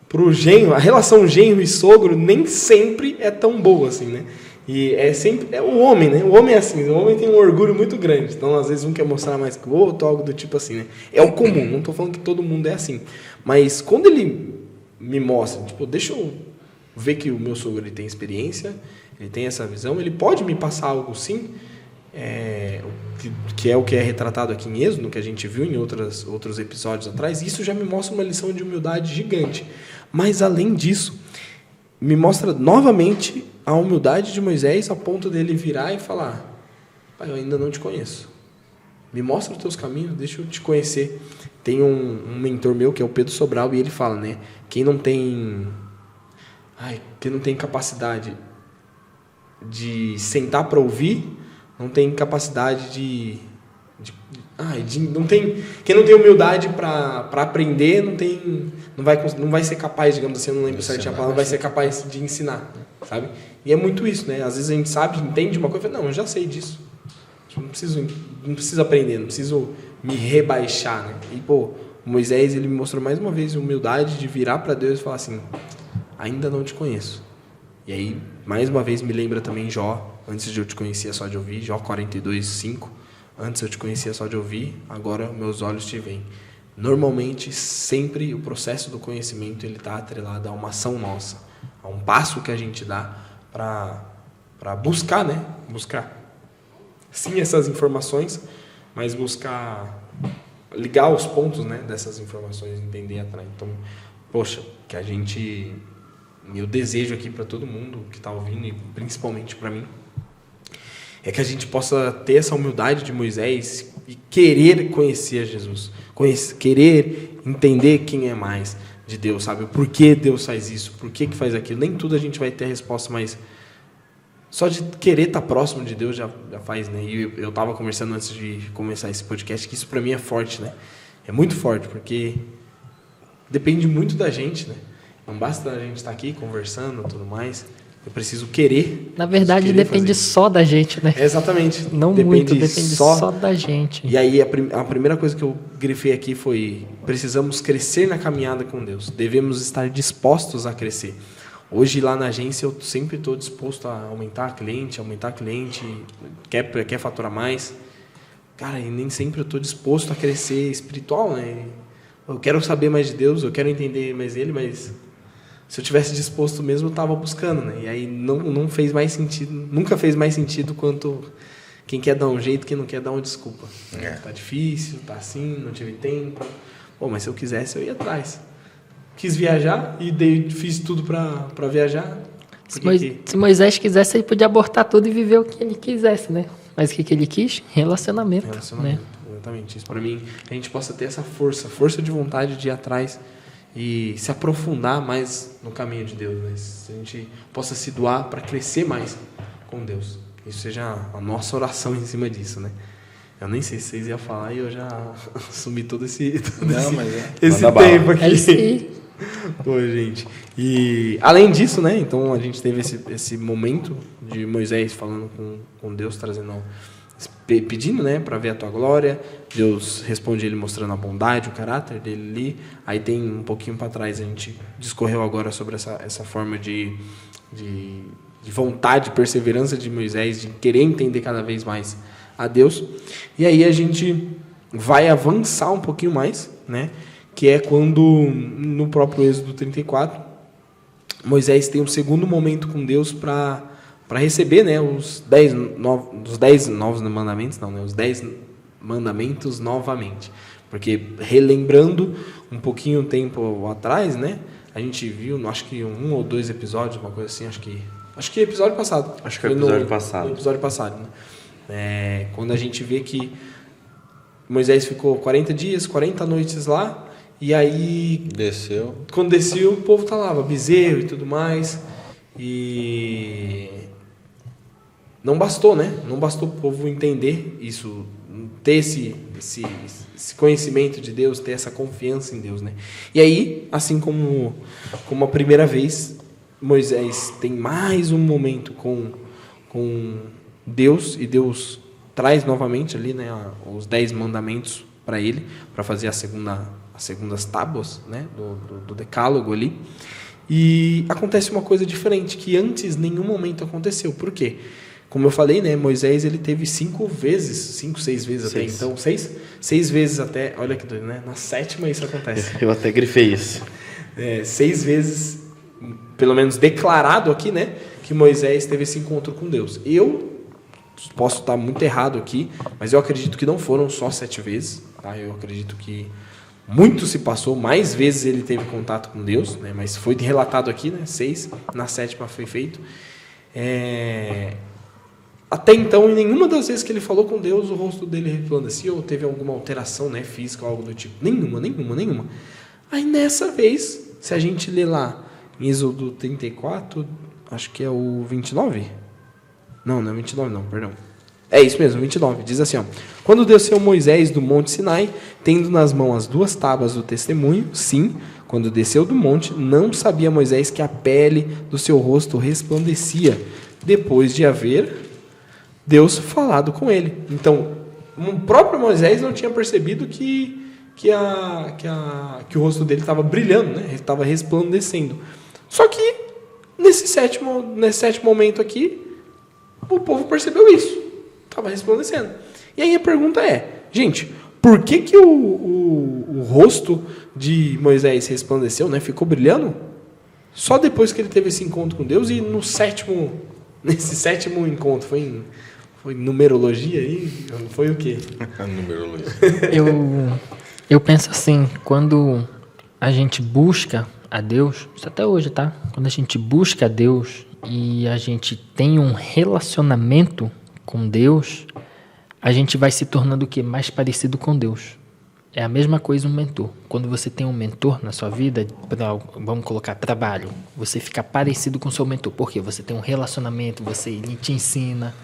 pro genro, a relação genro e sogro nem sempre é tão boa assim, né? E é o homem, né? O homem é assim, o homem tem um orgulho muito grande. Então, às vezes, um quer mostrar mais que o outro, algo do tipo assim, né? É o comum, não estou falando que todo mundo é assim. Mas quando ele me mostra, tipo, deixa eu ver que o meu sogro ele tem experiência, ele tem essa visão, ele pode me passar algo sim, que é o que é retratado aqui em Êxodo, que a gente viu em outros episódios atrás. Isso já me mostra uma lição de humildade gigante. Mas, além disso, me mostra novamente a humildade de Moisés a ponto dele virar e falar, pai, eu ainda não te conheço. Me mostra os teus caminhos, deixa eu te conhecer. Tem um mentor meu que é o Pedro Sobral e ele fala, né? Quem não tem capacidade de sentar para ouvir, não tem capacidade quem não tem humildade para aprender, não vai ser capaz, digamos assim, eu não lembro certinho a palavra, não vai ser capaz de ensinar, sabe? E é muito isso, né? Às vezes a gente sabe, entende uma coisa, não, eu já sei disso. Não preciso aprender, não preciso me rebaixar, né? E, Moisés, ele me mostrou mais uma vez a humildade de virar para Deus e falar assim, ainda não te conheço. E aí, mais uma vez, me lembra também Jó, antes de eu te conhecer só de ouvir, Jó 42:5. Antes eu te conhecia só de ouvir, agora meus olhos te veem. Normalmente, sempre o processo do conhecimento ele está atrelado a uma ação nossa, a um passo que a gente dá para buscar, né? Buscar, sim, essas informações, mas buscar ligar os pontos, né, dessas informações, entender atrás. Então, que a gente... Eu desejo aqui para todo mundo que está ouvindo, e principalmente para mim, é que a gente possa ter essa humildade de Moisés e querer conhecer a Jesus, querer entender quem é mais de Deus, sabe? O porquê Deus faz isso, por que faz aquilo. Nem tudo a gente vai ter a resposta, mas só de querer estar próximo de Deus já faz, né? E eu estava conversando antes de começar esse podcast que isso para mim é forte, né? É muito forte, porque depende muito da gente, né? Não basta a gente estar aqui conversando e tudo mais. Eu preciso querer. Na verdade, depende só da gente, né? Exatamente. Não depende só da gente. E aí, a primeira coisa que eu grifei aqui foi: precisamos crescer na caminhada com Deus. Devemos estar dispostos a crescer. Hoje, lá na agência, eu sempre estou disposto a aumentar cliente, quer faturar mais. Cara, e nem sempre eu estou disposto a crescer espiritual, né? Eu quero saber mais de Deus, eu quero entender mais Ele, mas... se eu tivesse disposto mesmo, eu estava buscando, né? E aí não fez mais sentido, nunca fez mais sentido quanto quem quer dar um jeito, quem não quer dar uma desculpa. Tá difícil, tá assim, não tive tempo. Mas se eu quisesse, eu ia atrás. Quis viajar e fiz tudo para viajar. Se Moisés quisesse, ele podia abortar tudo e viver o que ele quisesse, né? Mas o que ele quis? Relacionamento. Né? Exatamente. Isso para mim, a gente possa ter essa força de vontade de ir atrás e se aprofundar mais no caminho de Deus, né? Se a gente possa se doar para crescer mais com Deus. Isso seja a nossa oração em cima disso, né? Eu nem sei se vocês iam falar e eu já assumi todo esse tempo aqui. Pô, gente. E além disso, né? Então a gente teve esse momento de Moisés falando com Deus, pedindo, né, para ver a tua glória. Deus responde ele mostrando a bondade, o caráter dele ali. Aí tem um pouquinho para trás, a gente discorreu agora sobre essa forma de vontade, perseverança de Moisés, de querer entender cada vez mais a Deus. E aí a gente vai avançar um pouquinho mais, né, que é quando, no próprio Êxodo 34, Moisés tem um segundo momento com Deus para para receber, né, os 10 novos mandamentos, não, né, os 10 mandamentos novamente. Porque relembrando um pouquinho o tempo atrás, né, a gente viu, acho que 1 ou 2 episódios, uma coisa assim, acho que episódio passado. Acho que foi episódio passado. No episódio passado, né? Quando a gente vê que Moisés ficou 40 dias, 40 noites lá, e aí... Desceu. Quando desceu, o povo tá lá, bezerro e tudo mais, e... Não bastou, né? Não bastou o povo entender isso, ter esse conhecimento de Deus, ter essa confiança em Deus, né? E aí, assim como a primeira vez, Moisés tem mais um momento com Deus, e Deus traz novamente ali, né, os 10 mandamentos para ele, para fazer as segundas tábuas, né, do decálogo ali. E acontece uma coisa diferente, que antes nenhum momento aconteceu. Por quê? Como eu falei, né, Moisés ele teve 5, 6 vezes até então. 6 vezes até, olha que doido, né? Na 7ª isso acontece. Eu até grifei isso. 6 vezes, pelo menos declarado aqui, né, que Moisés teve esse encontro com Deus. Eu posso estar muito errado aqui, mas eu acredito que não foram só 7 vezes. Tá? Eu acredito que muito se passou, mais vezes ele teve contato com Deus, né, mas foi relatado aqui, né, 6, na 7ª foi feito. Até então, em nenhuma das vezes que ele falou com Deus, o rosto dele resplandeceu ou teve alguma alteração, né, física ou algo do tipo. Nenhuma. Aí nessa vez, se a gente ler lá em Êxodo 34, acho que é o 29. Não é 29 não, perdão. É isso mesmo, 29. Diz assim, ó: Quando desceu Moisés do monte Sinai, tendo nas mãos as 2 tábuas do testemunho, sim, quando desceu do monte, não sabia Moisés que a pele do seu rosto resplandecia, depois de haver Deus falado com ele. Então, o próprio Moisés não tinha percebido que o rosto dele estava brilhando, né? Ele estava resplandecendo. Só que, nesse sétimo momento aqui, o povo percebeu isso. Estava resplandecendo. E aí a pergunta é, gente, por que o rosto de Moisés resplandeceu, né? Ficou brilhando? Só depois que ele teve esse encontro com Deus, e nesse sétimo encontro, foi numerologia aí? Foi o quê? Numerologia. Eu penso assim, quando a gente busca a Deus, isso até hoje, tá? Quando a gente busca a Deus e a gente tem um relacionamento com Deus, a gente vai se tornando o quê? Mais parecido com Deus. É a mesma coisa um mentor. Quando você tem um mentor na sua vida, vamos colocar trabalho, você fica parecido com o seu mentor. Por quê? Você tem um relacionamento, ele te ensina.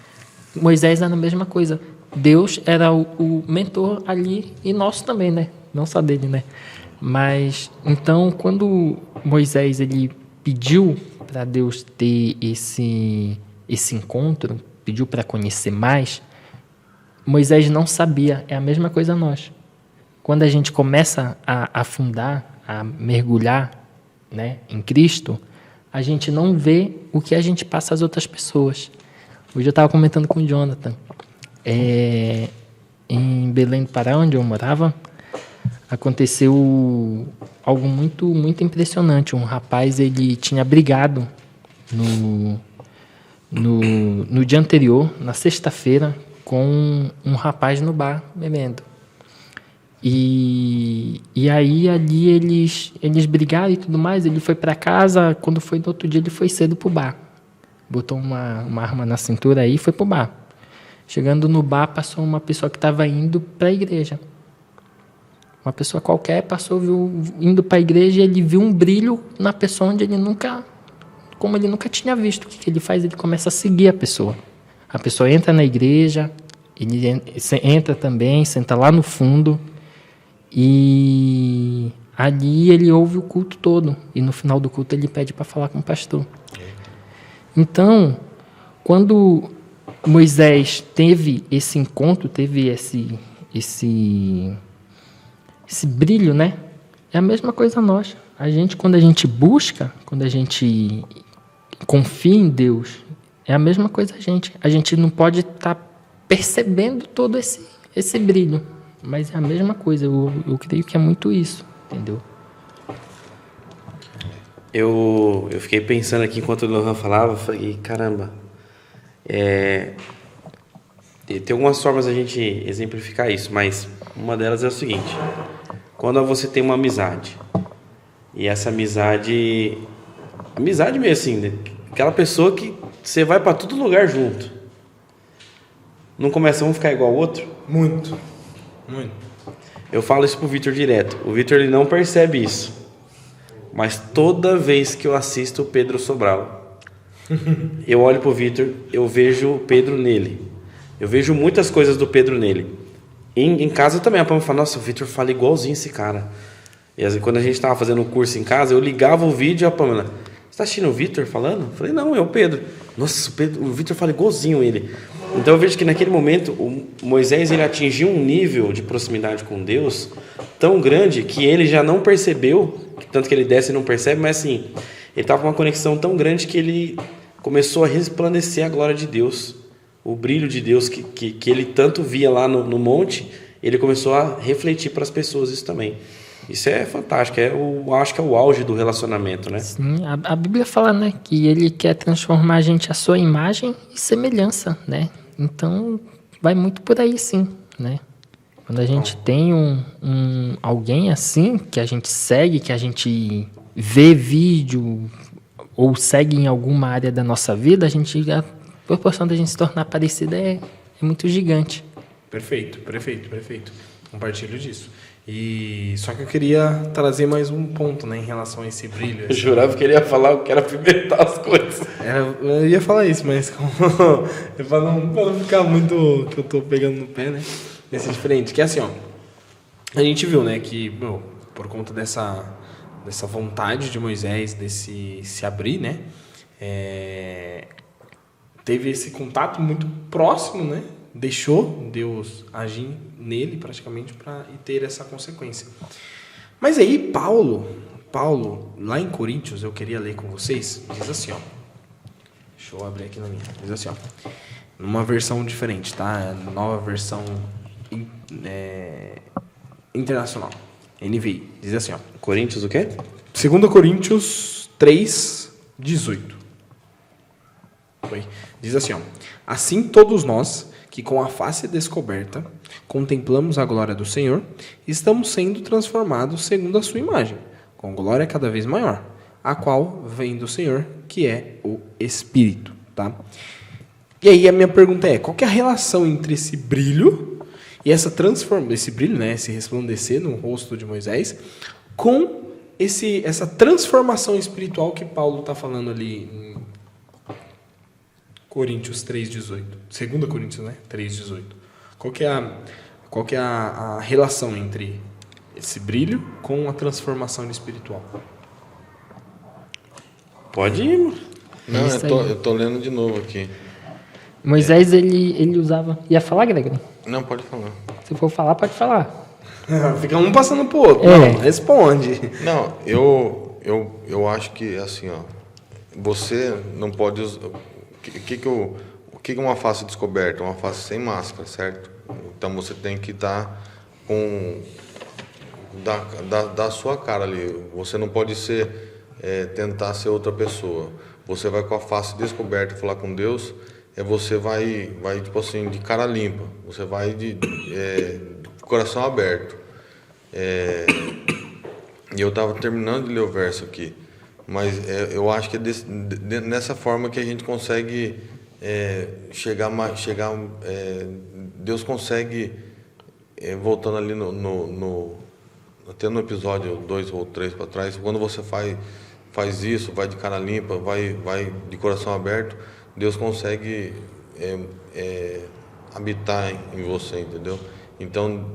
Moisés era a mesma coisa. Deus era o mentor ali e nosso também, né? Não só dele, né? Mas, então, quando Moisés ele pediu para Deus ter esse encontro, pediu para conhecer mais, Moisés não sabia. É a mesma coisa nós. Quando a gente começa a afundar, a mergulhar, né, em Cristo, a gente não vê o que a gente passa às outras pessoas. Hoje eu estava comentando com o Jonathan. Em Belém do Pará, onde eu morava, aconteceu algo muito, muito impressionante. Um rapaz, ele tinha brigado no dia anterior, na sexta-feira, com um rapaz no bar, bebendo. E aí ali eles brigaram e tudo mais. Ele foi para casa, quando foi no outro dia ele foi cedo pro bar. Botou uma arma na cintura aí e foi pro bar. Chegando no bar, passou uma pessoa que estava indo para a igreja. Uma pessoa qualquer passou, indo para a igreja, e ele viu um brilho na pessoa onde ele nunca tinha visto. O que ele faz? Ele começa a seguir a pessoa. A pessoa entra na igreja, ele entra também, senta lá no fundo, e ali ele ouve o culto todo. E no final do culto ele pede para falar com o pastor. Então, quando Moisés teve esse encontro, teve esse brilho, né? É a mesma coisa nós. Quando a gente busca, quando a gente confia em Deus, é a mesma coisa a gente. A gente não pode estar percebendo todo esse brilho, mas é a mesma coisa. Eu creio que é muito isso, entendeu? Eu fiquei pensando aqui enquanto o Lohan falava, falei, caramba, Tem algumas formas a gente exemplificar isso, mas uma delas é o seguinte: quando você tem uma amizade, e essa amizade mesmo assim, aquela pessoa que você vai para todo lugar junto, não começa um ficar igual ao outro? Muito. Eu falo isso pro Vitor direto. O Vitor, ele não percebe isso, mas toda vez que eu assisto o Pedro Sobral, eu olho pro Vitor, eu vejo o Pedro nele. Eu vejo muitas coisas do Pedro nele. Em casa também, a Pamela fala: nossa, o Vitor fala igualzinho esse cara. E às vezes, quando a gente estava fazendo o curso em casa, eu ligava o vídeo e a Pamela: você está assistindo o Vitor falando? Eu falei: não, é o Pedro. Nossa, o Vitor fala igualzinho ele. Então eu vejo que naquele momento o Moisés, ele atingiu um nível de proximidade com Deus tão grande que ele já não percebeu, tanto que ele desce e não percebe, mas assim, ele estava com uma conexão tão grande que ele começou a resplandecer a glória de Deus. O brilho de Deus que ele tanto via lá no monte, ele começou a refletir para as pessoas isso também. Isso é fantástico, acho que é o auge do relacionamento, né? Sim, a Bíblia fala, né, que ele quer transformar a gente à sua imagem e semelhança, né? Então, vai muito por aí, sim, né? Quando a gente tem alguém assim, que a gente segue, que a gente vê vídeo ou segue em alguma área da nossa vida, a proporção da gente se tornar parecida é muito gigante. Perfeito. Compartilho disso. E só que eu queria trazer mais um ponto, né, em relação a esse brilho. Eu jurava que ele ia falar que era apimentar as coisas. Eu ia falar isso, mas para não ficar muito que eu tô pegando no pé, né? Desse diferente. Que é assim, ó. A gente viu, né, que por conta dessa vontade de Moisés, desse se abrir, né? Teve esse contato muito próximo, né? Deixou Deus agir nele praticamente para ter essa consequência. Mas aí Paulo, lá em Coríntios, eu queria ler com vocês, diz assim, ó. Deixa eu abrir aqui na minha. Diz assim, ó. Numa versão diferente, tá? Nova versão internacional. NVI. Diz assim, ó. Coríntios o quê? 2 Coríntios 3, 18. Diz assim, ó. Assim todos nós, que com a face descoberta contemplamos a glória do Senhor, estamos sendo transformados segundo a sua imagem, com glória cada vez maior, a qual vem do Senhor, que é o Espírito, tá? E aí a minha pergunta é, qual que é a relação entre esse brilho e esse brilho, né, esse resplandecer no rosto de Moisés, com essa transformação espiritual que Paulo está falando ali em Coríntios 3,18. 2 Coríntios, né? 3,18. Qual que é a relação entre esse brilho com a transformação espiritual? Pode ir, mano. Não, eu tô lendo de novo aqui. Moisés, ele usava... Ia falar, Gregory? Não, pode falar. Se for falar, pode falar. Fica um passando pro outro. É. Não, responde. Não, eu acho que, assim, ó, você não pode usar... O que é uma face descoberta? Uma face sem máscara, certo? Então você tem que estar com da sua cara ali. Você não pode tentar ser outra pessoa. Você vai com a face descoberta falar com Deus. Você vai tipo assim, de cara limpa. Você vai de coração aberto. E eu estava terminando de ler o verso aqui. Mas eu acho que é nessa forma que a gente consegue chegar. Deus consegue, voltando ali até no episódio 2 ou 3 para trás, quando você faz isso, vai de cara limpa, vai de coração aberto, Deus consegue habitar em você, entendeu? Então,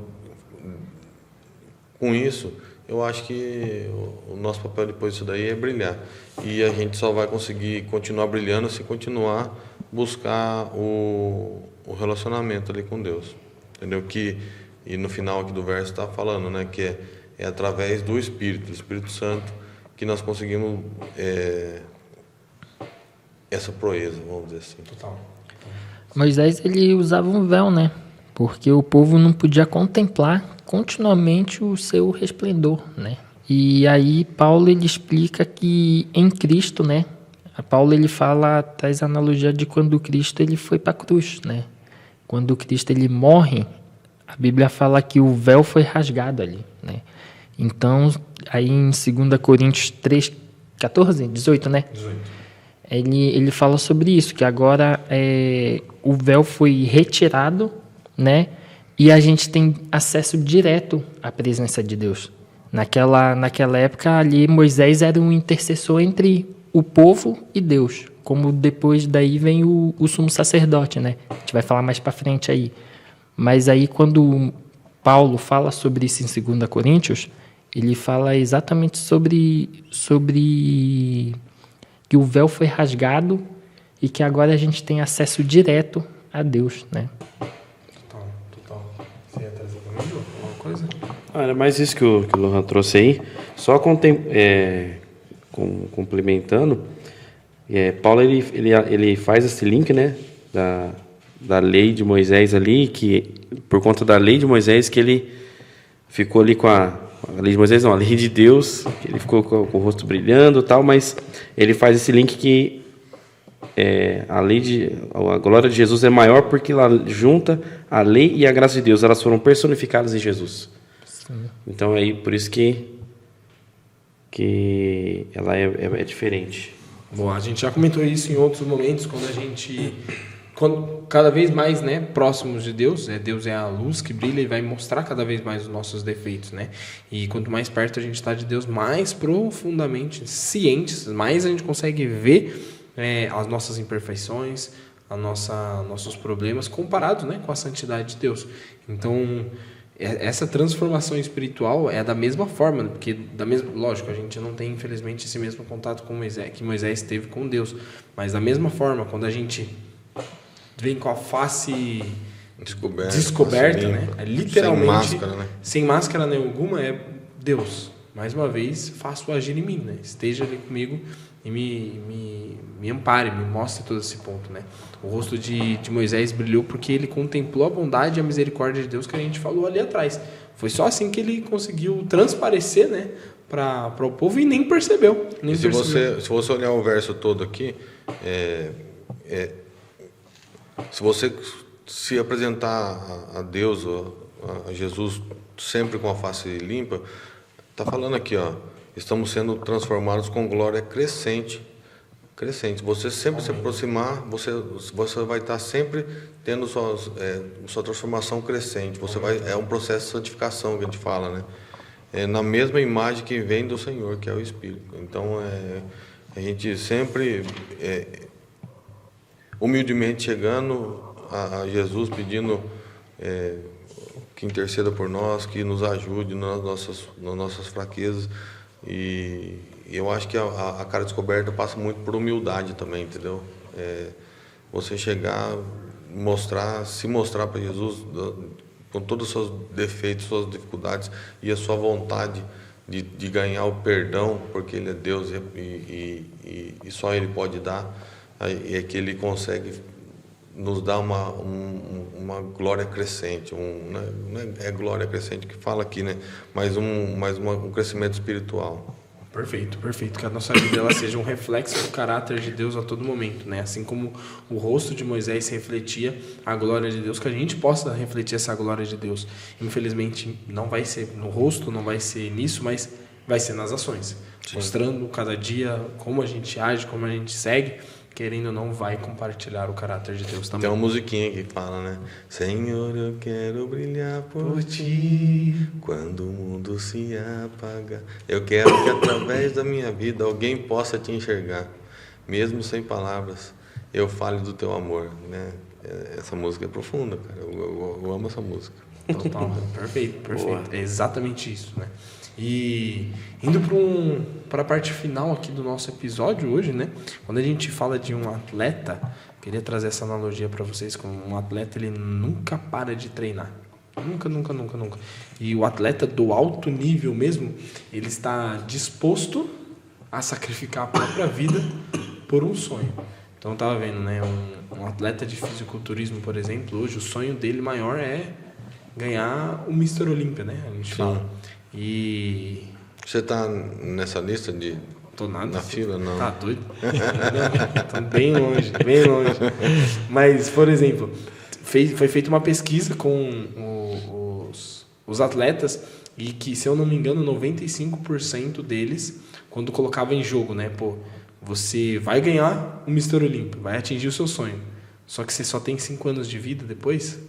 com isso, eu acho que o nosso papel depois disso daí é brilhar. E a gente só vai conseguir continuar brilhando se continuar buscar o relacionamento ali com Deus. Entendeu? E no final aqui do verso está falando, né, que é através do Espírito Santo, que nós conseguimos essa proeza, vamos dizer assim. Total. Moisés, ele usava um véu, né? Porque o povo não podia contemplar continuamente o seu resplendor, né? E aí Paulo, ele explica que em Cristo, né, A Paulo ele traz a analogia de quando Cristo ele foi para a cruz, né? Quando Cristo ele morre, a Bíblia fala que o véu foi rasgado ali, né? Então, aí em 2 Coríntios 3, 14, 18, né? 18. Ele fala sobre isso, que agora o véu foi retirado, né? E a gente tem acesso direto à presença de Deus. Naquela época ali, Moisés era um intercessor entre o povo e Deus. Como depois daí vem o sumo sacerdote, né? A gente vai falar mais para frente aí. Mas aí quando Paulo fala sobre isso em 2 Coríntios, ele fala exatamente sobre que o véu foi rasgado e que agora a gente tem acesso direto a Deus, né? Total. Você ia trazer também, João, alguma coisa? Era mais isso que o Lohan trouxe aí. Só complementando, Paulo ele faz esse link, né, da lei de Moisés ali, que por conta da lei de Moisés que ele ficou ali com a lei de Moisés, não, a lei de Deus, que ele ficou com o rosto brilhando e tal, mas ele faz esse link que a glória de Jesus é maior porque ela junta a lei e a graça de Deus, elas foram personificadas em Jesus. Sim. Então aí por isso que ela é diferente. Bom, a gente já comentou isso em outros momentos, quando cada vez mais, né, próximos de Deus, Deus é a luz que brilha e vai mostrar cada vez mais os nossos defeitos, né? E quanto mais perto a gente está de Deus, mais profundamente cientes, mais a gente consegue ver as nossas imperfeições, nossos problemas comparados, né, com a santidade de Deus. Então, essa transformação espiritual é da mesma forma, porque lógico, a gente não tem infelizmente esse mesmo contato com Moisés, que Moisés teve com Deus, mas da mesma forma, quando a gente vem com a face descoberta, né? Literalmente sem máscara nenhuma, Deus, mais uma vez, faça o agir em mim, né? Esteja ali comigo e me ampare, me mostre todo esse ponto, né? O rosto de Moisés brilhou porque ele contemplou a bondade e a misericórdia de Deus que a gente falou ali atrás. Foi só assim que ele conseguiu transparecer, né, para o povo e nem percebeu. Se você olhar o verso todo aqui, se você se apresentar a Deus, a Jesus, sempre com a face limpa, está falando aqui, ó, estamos sendo transformados com glória crescente. Você sempre se aproximar, você vai estar sempre tendo sua transformação crescente. É um processo de santificação que a gente fala, né? Na mesma imagem que vem do Senhor, que é o Espírito. Então, a gente sempre humildemente chegando a Jesus, pedindo que interceda por nós, que nos ajude nas nossas fraquezas. E eu acho que a cara descoberta passa muito por humildade também, entendeu? Você chegar, se mostrar para Jesus com todos os seus defeitos, suas dificuldades e a sua vontade de ganhar o perdão, porque Ele é Deus e só Ele pode dar, é que Ele consegue nos dar uma glória crescente, não é glória crescente que fala aqui, né? Mas um crescimento espiritual. Perfeito. Que a nossa vida ela seja um reflexo do caráter de Deus a todo momento, né? Assim como o rosto de Moisés refletia a glória de Deus, que a gente possa refletir essa glória de Deus. Infelizmente, não vai ser no rosto, não vai ser nisso, mas vai ser nas ações. Sim. Mostrando cada dia como a gente age, como a gente segue, querendo ou não, vai compartilhar o caráter de Deus também. Tem uma musiquinha que fala, né? Senhor, eu quero brilhar por ti, quando o mundo se apaga. Eu quero que através da minha vida alguém possa te enxergar, mesmo sem palavras, eu fale do teu amor, né? Essa música é profunda, cara. Eu amo essa música. Total, perfeito. Boa. É exatamente isso, né? E indo para a parte final aqui do nosso episódio hoje, né? Quando a gente fala de um atleta, queria trazer essa analogia para vocês, como um atleta, ele nunca para de treinar. Nunca. E o atleta do alto nível mesmo, ele está disposto a sacrificar a própria vida por um sonho. Então eu tava vendo, né? Um atleta de fisiculturismo, por exemplo, hoje o sonho dele maior é ganhar o Mr. Olímpia, né? A gente fala. E você está nessa lista Tô nada. Na fila, não. Tá doido? Tô bem longe, bem longe. Mas, por exemplo, foi feita uma pesquisa com os atletas e que, se eu não me engano, 95% deles, quando colocava em jogo, né? Pô, você vai ganhar o Mr. Olímpio, vai atingir o seu sonho. Só que você só tem 5 anos de vida depois,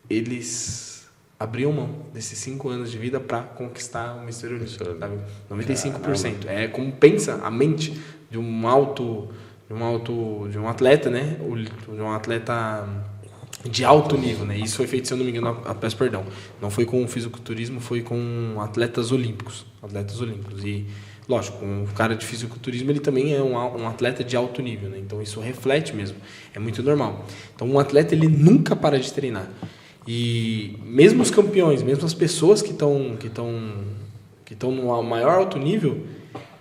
eles abriam mão desses 5 anos de vida para conquistar o Mr. Olímpio, sabe? 95%. É como pensa a mente de um atleta, né? De um atleta de alto nível, né? Isso foi feito, se eu não me engano, peço perdão, não foi com o fisiculturismo, foi com atletas olímpicos. E, lógico, um cara de fisiculturismo, ele também é um atleta de alto nível, né? Então isso reflete mesmo, é muito normal. Então um atleta, ele nunca para de treinar. E mesmo os campeões, mesmo as pessoas que estão no maior alto nível,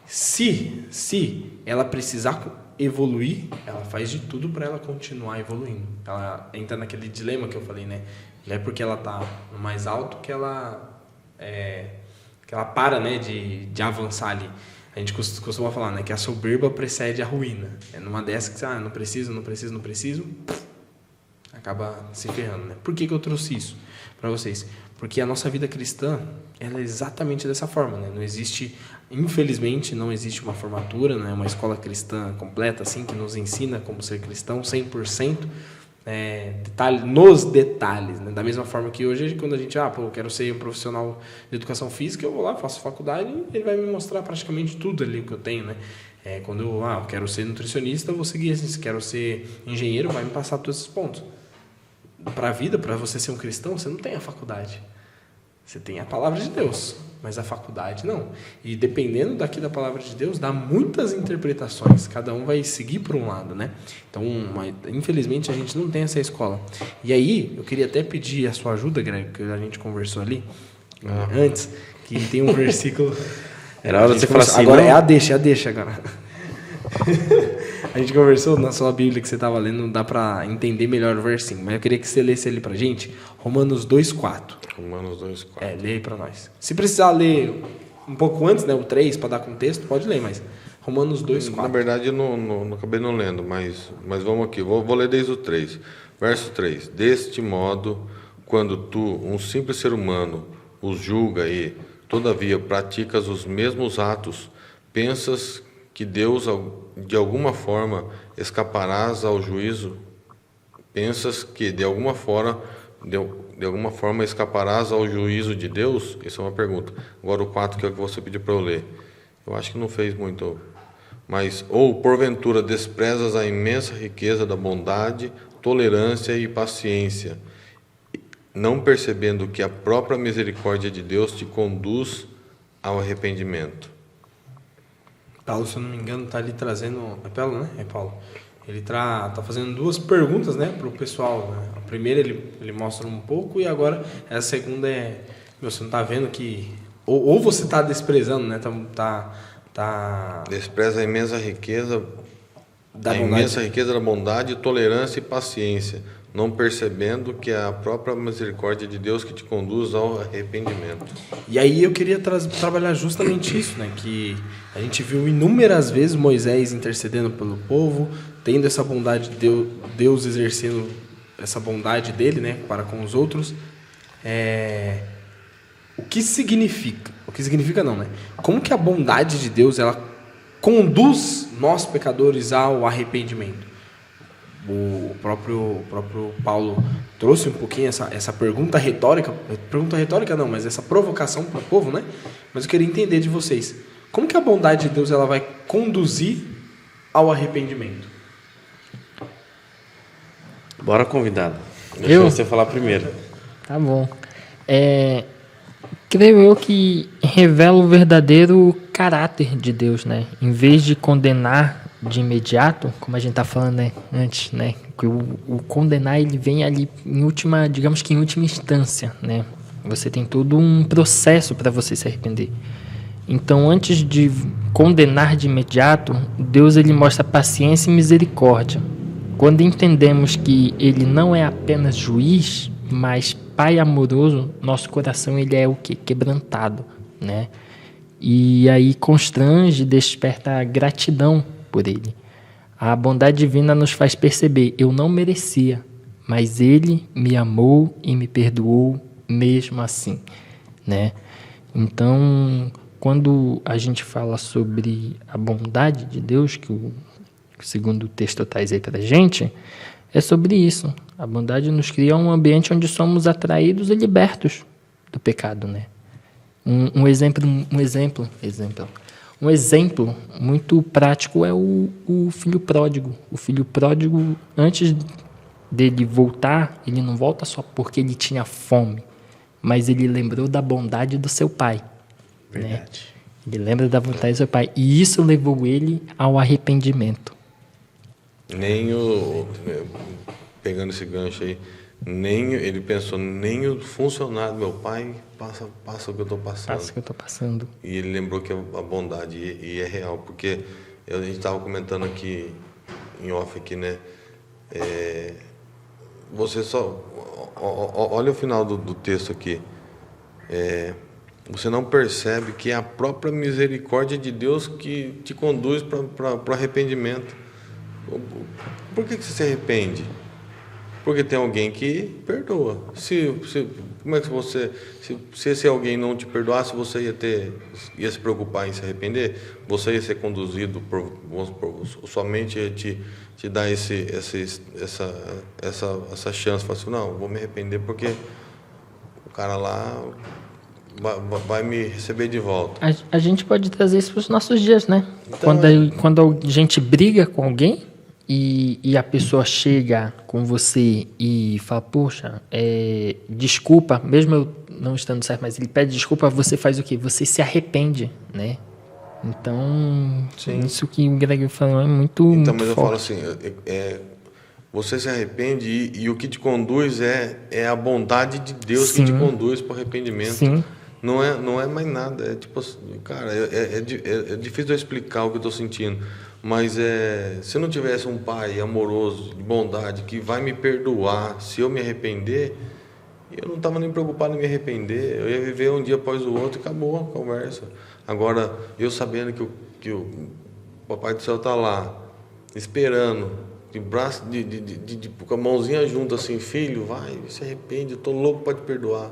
se ela precisar evoluir, ela faz de tudo para ela continuar evoluindo. Ela entra naquele dilema que eu falei, né? Não é porque ela tá no mais alto que ela para, né, de avançar ali. A gente costuma falar, né, que a soberba precede a ruína. É numa dessas que não preciso, acaba se ferrando, né? Por que eu trouxe isso para vocês? Porque a nossa vida cristã, ela é exatamente dessa forma, né? Não existe, infelizmente, não existe uma formatura, né? Uma escola cristã completa, assim, que nos ensina como ser cristão, 100%, nos detalhes, né? Da mesma forma que hoje, quando a gente, eu quero ser um profissional de educação física, eu vou lá, faço faculdade e ele vai me mostrar praticamente tudo ali que eu tenho, né? Quando eu quero ser nutricionista, eu vou seguir assim. Se quero ser engenheiro, vai me passar todos esses pontos. Para a vida, para você ser um cristão, você não tem a faculdade. Você tem a palavra de Deus, mas a faculdade não. E dependendo daqui da palavra de Deus, dá muitas interpretações. Cada um vai seguir por um lado, né? Então, infelizmente, a gente não tem essa escola. E aí, eu queria até pedir a sua ajuda, Greg, que a gente conversou ali antes, que tem um versículo... Era hora de você falar assim, agora não? é a deixa agora. A gente conversou na sua Bíblia que você estava lendo, não dá para entender melhor o versinho, mas eu queria que você lesse ali pra gente, Romanos 2:4. Romanos 2:4. Lê aí pra nós. Se precisar ler um pouco antes, né, o 3, para dar contexto, pode ler, mas Romanos 2:4. Na verdade, eu não acabei não lendo, mas vamos aqui, vou ler desde o 3. Verso 3. Deste modo, quando tu, um simples ser humano, os julga e, todavia, praticas os mesmos atos, pensas que Deus, de alguma forma, escaparás ao juízo? Pensas que, de alguma forma, escaparás ao juízo de Deus? Isso é uma pergunta. Agora o 4, que é o que você pediu para eu ler. Eu acho que não fez muito. Mas, ou, porventura, desprezas a imensa riqueza da bondade, tolerância e paciência, não percebendo que a própria misericórdia de Deus te conduz ao arrependimento. Paulo, se eu não me engano, está ali trazendo... É Paulo, né? É Paulo. Ele tá fazendo 2 perguntas, né, para o pessoal. Né? A primeira ele mostra um pouco e agora a segunda é... você não está vendo que... Ou você está desprezando, né? Despreza a imensa riqueza da bondade, tolerância e paciência, não percebendo que é a própria misericórdia de Deus que te conduz ao arrependimento. E aí eu queria trabalhar justamente isso, né? Que a gente viu inúmeras vezes Moisés intercedendo pelo povo, tendo essa bondade de Deus exercendo essa bondade dele, né, para com os outros. O que significa? O que significa não, né? Como que a bondade de Deus, ela conduz nós pecadores ao arrependimento? O próprio Paulo trouxe um pouquinho essa pergunta retórica não, mas essa provocação para o povo, né? Mas eu queria entender de vocês, como que a bondade de Deus, ela vai conduzir ao arrependimento? Bora, convidado. Deixa você falar primeiro. Tá bom. Creio eu que revela o verdadeiro caráter de Deus, né? Em vez de condenar de imediato, como a gente tá falando, né, antes, né, que o condenar, ele vem ali em última instância, né? Você tem todo um processo para você se arrepender. Então, antes de condenar de imediato, Deus, ele mostra paciência e misericórdia. Quando entendemos que ele não é apenas juiz, mas Pai amoroso, nosso coração, ele é o quê? Quebrantado, né? E aí constrange, desperta gratidão por ele. A bondade divina nos faz perceber, eu não merecia, mas ele me amou e me perdoou mesmo assim, né? Então, quando a gente fala sobre a bondade de Deus, que o segundo texto traz aí para a gente, é sobre isso. A bondade nos cria um ambiente onde somos atraídos e libertos do pecado, né? Um exemplo muito prático é o filho pródigo. O filho pródigo, antes dele voltar, ele não volta só porque ele tinha fome, mas ele lembrou da bondade do seu pai. Verdade. Né? Ele lembra da vontade do seu pai. E isso levou ele ao arrependimento. Pegando esse gancho aí, ele pensou, nem o funcionário do meu pai passa o que eu estou passando. Passa o que eu estou passando. E ele lembrou que a bondade, e é real, porque a gente estava comentando aqui, em off aqui, né? Você só... Olha o final do texto aqui. Você não percebe que é a própria misericórdia de Deus que te conduz para o arrependimento. Por que você se arrepende? Porque tem alguém que perdoa. Como é que você... Se esse alguém não te perdoasse, você ia se preocupar em se arrepender? Você ia ser conduzido sua mente ia te dar essa chance. Falar assim, não, vou me arrepender porque o cara lá vai me receber de volta. A gente pode trazer isso para os nossos dias, né? Então, quando a gente briga com alguém e a pessoa chega com você e fala, poxa, desculpa, mesmo eu não estando certo, mas ele pede desculpa, você faz o quê? Você se arrepende, né? Então, sim, isso que o Greg falou é muito então, muito mas eu forte. falo assim, você se arrepende e o que te conduz é a bondade de Deus. Sim, que te conduz para o arrependimento. Sim. Não é mais nada. É tipo, cara, é difícil de eu explicar o que eu estou sentindo. Mas se eu não tivesse um pai amoroso, de bondade, que vai me perdoar se eu me arrepender, eu não estava nem preocupado em me arrepender. Eu ia viver um dia após o outro e acabou a conversa. Agora, eu sabendo que o Papai do Céu está lá, esperando, de braço, com a mãozinha junto assim, filho, vai, se arrepende, eu estou louco para te perdoar.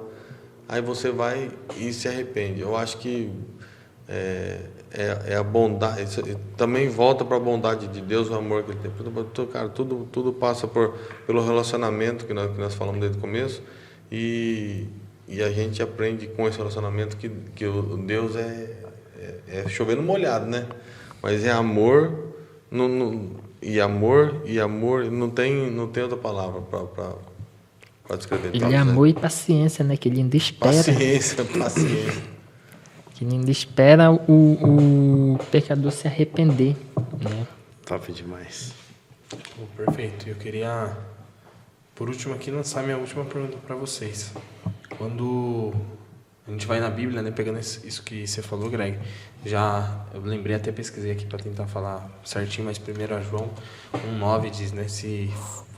Aí você vai e se arrepende. Eu acho que a bondade, também volta para a bondade de Deus, o amor que Ele tem. Cara, tudo passa pelo relacionamento que nós falamos desde o começo, e a gente aprende com esse relacionamento que o Deus é chovendo molhado, né? Mas é amor, e amor não tem outra palavra para descrever. Ele é amor e paciência, né? Que ele ainda espera. Paciência. Que ele ainda espera o pecador se arrepender, né? Top demais. Perfeito. Eu queria, por último aqui, lançar minha última pergunta para vocês. Quando a gente vai na Bíblia, né, pegando isso que você falou, Greg, eu lembrei, até pesquisei aqui para tentar falar certinho, mas 1 João 1,9 diz, né, se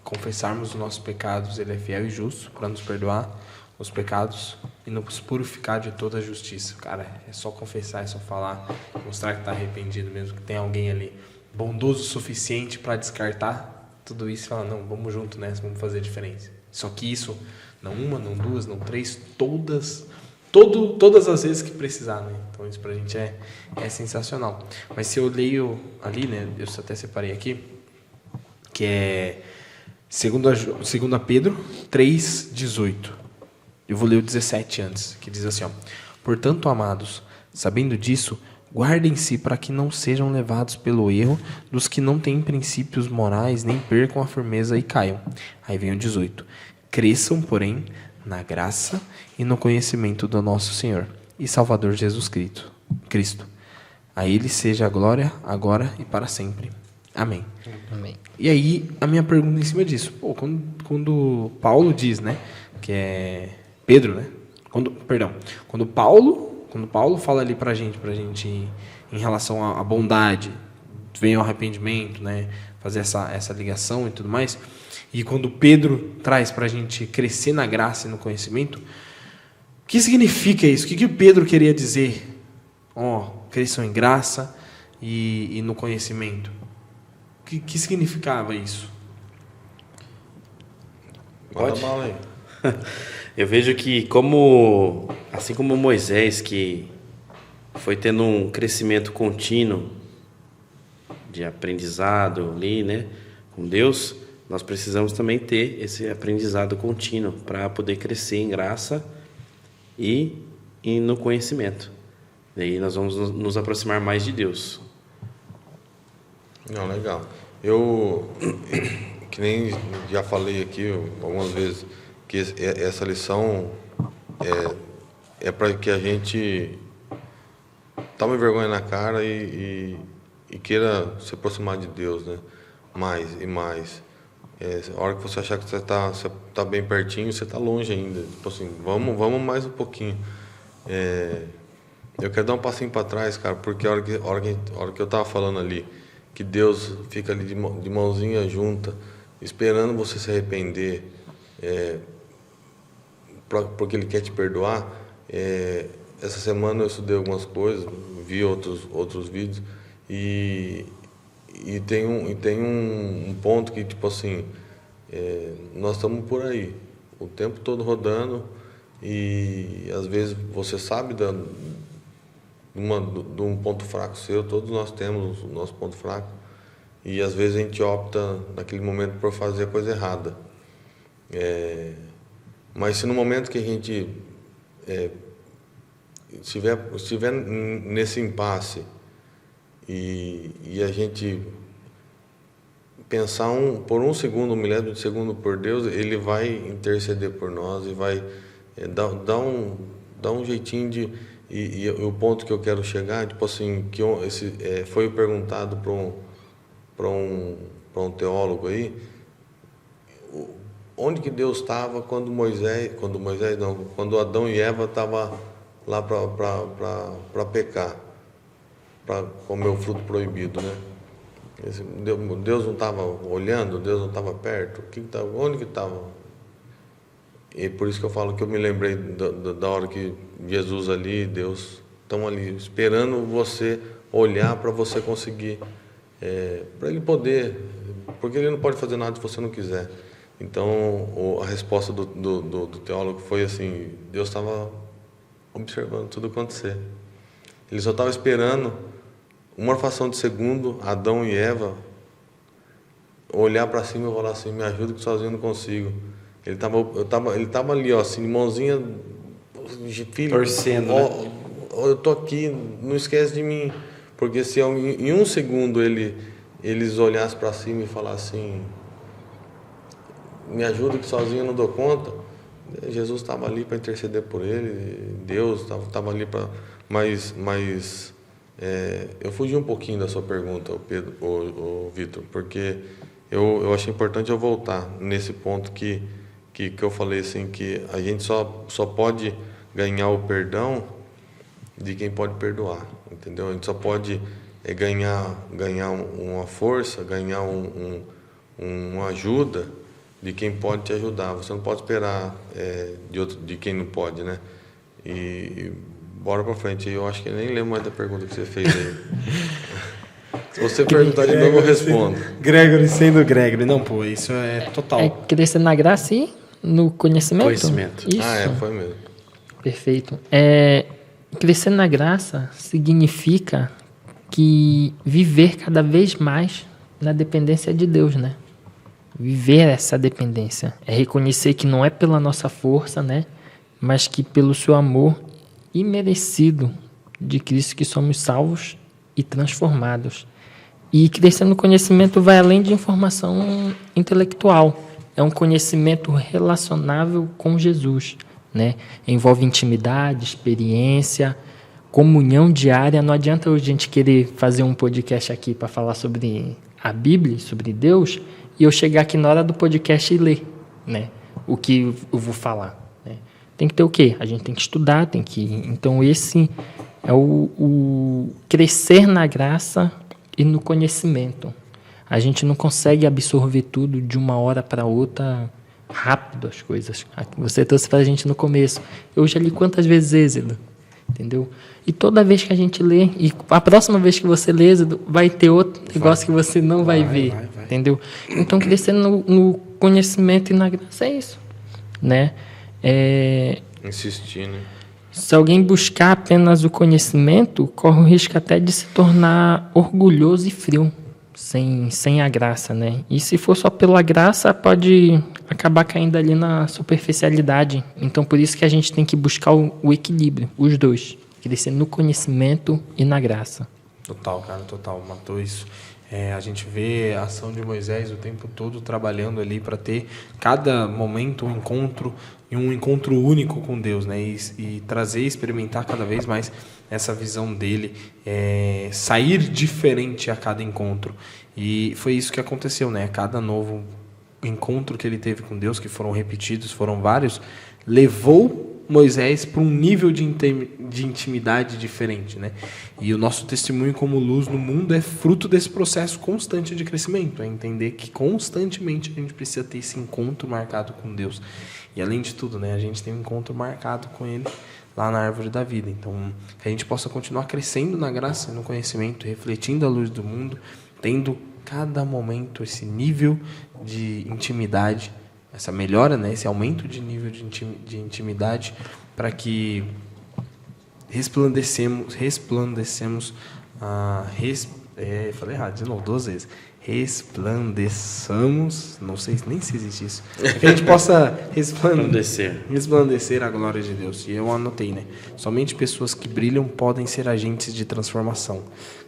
confessarmos os nossos pecados, Ele é fiel e justo para nos perdoar os pecados e nos purificar de toda a justiça. Cara, é só confessar, é só falar, mostrar que está arrependido mesmo, que tem alguém ali bondoso o suficiente para descartar tudo isso e falar, não, vamos junto nessa, vamos fazer a diferença. Só que isso, não uma, não duas, não três, todas as vezes que precisar, né? Então isso pra gente é sensacional. Mas se eu leio ali, né, eu até separei aqui, que é 2 Pedro 3,18. Eu vou ler o 17 antes, que diz assim, ó: portanto, amados, sabendo disso, guardem-se para que não sejam levados pelo erro dos que não têm princípios morais, nem percam a firmeza e caiam. Aí vem o 18. Cresçam, porém, na graça e no conhecimento do nosso Senhor e Salvador Jesus Cristo. A Ele seja a glória, agora e para sempre. Amém. Amém. E aí, a minha pergunta em cima disso. Quando Paulo diz, né, que é Pedro, né? Quando Paulo fala ali pra gente em relação à bondade, vem ao arrependimento, né, fazer essa ligação e tudo mais, e quando Pedro traz pra gente crescer na graça e no conhecimento, o que significa isso? O que Pedro queria dizer cresçam em graça e no conhecimento. O que significava isso? Pode? Manda bala aí. Eu vejo que assim como Moisés, que foi tendo um crescimento contínuo de aprendizado ali, né, com Deus, nós precisamos também ter esse aprendizado contínuo para poder crescer em graça e no conhecimento. Daí nós vamos nos aproximar mais de Deus. Não, legal. Eu, que nem já falei aqui algumas vezes, que essa lição é para que a gente tome vergonha na cara e queira se aproximar de Deus, né? Mais e mais. A hora que você achar que você tá bem pertinho, você está longe ainda. Tipo assim, vamos mais um pouquinho. Eu quero dar um passinho para trás, cara, porque a hora que eu estava falando ali, que Deus fica ali de mãozinha junta, esperando você se arrepender, porque Ele quer te perdoar. Essa semana eu estudei algumas coisas, vi outros vídeos e tem um ponto que, tipo assim, nós estamos por aí o tempo todo rodando e às vezes você sabe de um ponto fraco seu. Todos nós temos o nosso ponto fraco e às vezes a gente opta naquele momento por fazer a coisa errada. Mas se no momento que a gente estiver nesse impasse e a gente pensar por um segundo, um milésimo de segundo por Deus, Ele vai interceder por nós e vai dar um jeitinho de... E o ponto que eu quero chegar, tipo assim, que foi perguntado para um teólogo aí, onde que Deus estava quando Adão e Eva estavam lá para pecar, para comer o fruto proibido, né? Deus não estava olhando, Deus não estava perto, onde que estava? E por isso que eu falo que eu me lembrei da hora que Jesus ali, Deus, estão ali esperando você olhar para você conseguir, para Ele poder, porque Ele não pode fazer nada se você não quiser. Então a resposta do teólogo foi assim: Deus estava observando tudo acontecer. Ele só estava esperando uma fração de segundo, Adão e Eva olhar para cima e falar assim: me ajuda que sozinho eu não consigo. Ele estava ali, ó, assim, mãozinha, filho, torcendo, né? Eu tô aqui, não esquece de mim. Porque se em um segundo eles olhassem para cima e falassem assim: me ajuda que sozinho eu não dou conta, Jesus estava ali para interceder por ele, Deus estava ali para... Mas eu fugi um pouquinho da sua pergunta, Vitor, porque eu achei importante eu voltar nesse ponto que eu falei assim, que a gente só pode ganhar o perdão de quem pode perdoar, entendeu? A gente só pode ganhar uma força, ganhar uma ajuda de quem pode te ajudar. Você não pode esperar de quem não pode, né? E bora pra frente. Eu acho que nem lembro mais da pergunta que você fez aí. Se você perguntar de novo, eu respondo. Gregory sendo Gregory. Não, pô, isso é total. Crescer na graça e no conhecimento? Conhecimento. Isso. Foi mesmo. Perfeito. Crescer na graça significa que viver cada vez mais na dependência de Deus, né? Viver essa dependência. É reconhecer que não é pela nossa força, né? Mas que pelo seu amor imerecido de Cristo que somos salvos e transformados. E crescer no conhecimento vai além de informação intelectual. É um conhecimento relacionável com Jesus, né? Envolve intimidade, experiência, comunhão diária. Não adianta a gente querer fazer um podcast aqui para falar sobre a Bíblia, sobre Deus, e eu chegar aqui na hora do podcast e ler, né, o que eu vou falar, né? Tem que ter o quê? A gente tem que estudar, tem que... Então esse é o crescer na graça e no conhecimento. A gente não consegue absorver tudo de uma hora para outra rápido, as coisas. Você trouxe para a gente no começo. Eu já li quantas vezes Êxodo? entendeu? E toda vez que a gente lê, e a próxima vez que você lê, vai ter outro negócio que você não vai ver, entendeu? Então, crescendo no conhecimento e na graça é isso, né? Insistir, né? Se alguém buscar apenas o conhecimento, corre o risco até de se tornar orgulhoso e frio, sem a graça, né? E se for só pela graça, pode acabar caindo ali na superficialidade. Então, por isso que a gente tem que buscar o equilíbrio, os dois. Crescer no conhecimento e na graça. Total, cara, total. Matou isso. A gente vê a ação de Moisés o tempo todo trabalhando ali para ter cada momento um encontro e um encontro único com Deus, né? E trazer, experimentar cada vez mais essa visão dele, sair diferente a cada encontro. E foi isso que aconteceu, né? Cada novo encontro que ele teve com Deus, que foram repetidos, foram vários, levou Moisés para um nível de intimidade diferente, né? E o nosso testemunho como luz no mundo é fruto desse processo constante de crescimento, é entender que constantemente a gente precisa ter esse encontro marcado com Deus. E além de tudo, né, a gente tem um encontro marcado com Ele lá na árvore da vida. Então, que a gente possa continuar crescendo na graça e no conhecimento, refletindo a luz do mundo, tendo cada momento esse nível de intimidade, essa melhora, né, esse aumento de nível de intimidade, para que falei errado de novo, 2 vezes. Resplandeçamos, não sei nem se existe isso, que a gente possa resplandecer a glória de Deus. E eu anotei, né? Somente pessoas que brilham podem ser agentes de transformação.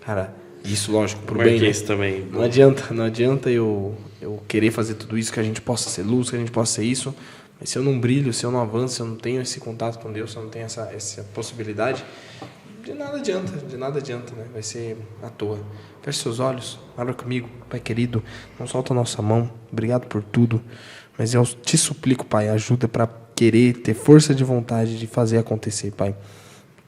Cara, isso, lógico, pro bem, né? Também. Não adianta eu querer fazer tudo isso, que a gente possa ser luz, que a gente possa ser isso, mas se eu não brilho, se eu não avanço, se eu não tenho esse contato com Deus, se eu não tenho essa possibilidade, de nada adianta, né? Vai ser à toa. Feche seus olhos, ora comigo, Pai querido, não solta a nossa mão, obrigado por tudo, mas eu te suplico, Pai, ajuda para querer ter força de vontade de fazer acontecer, Pai.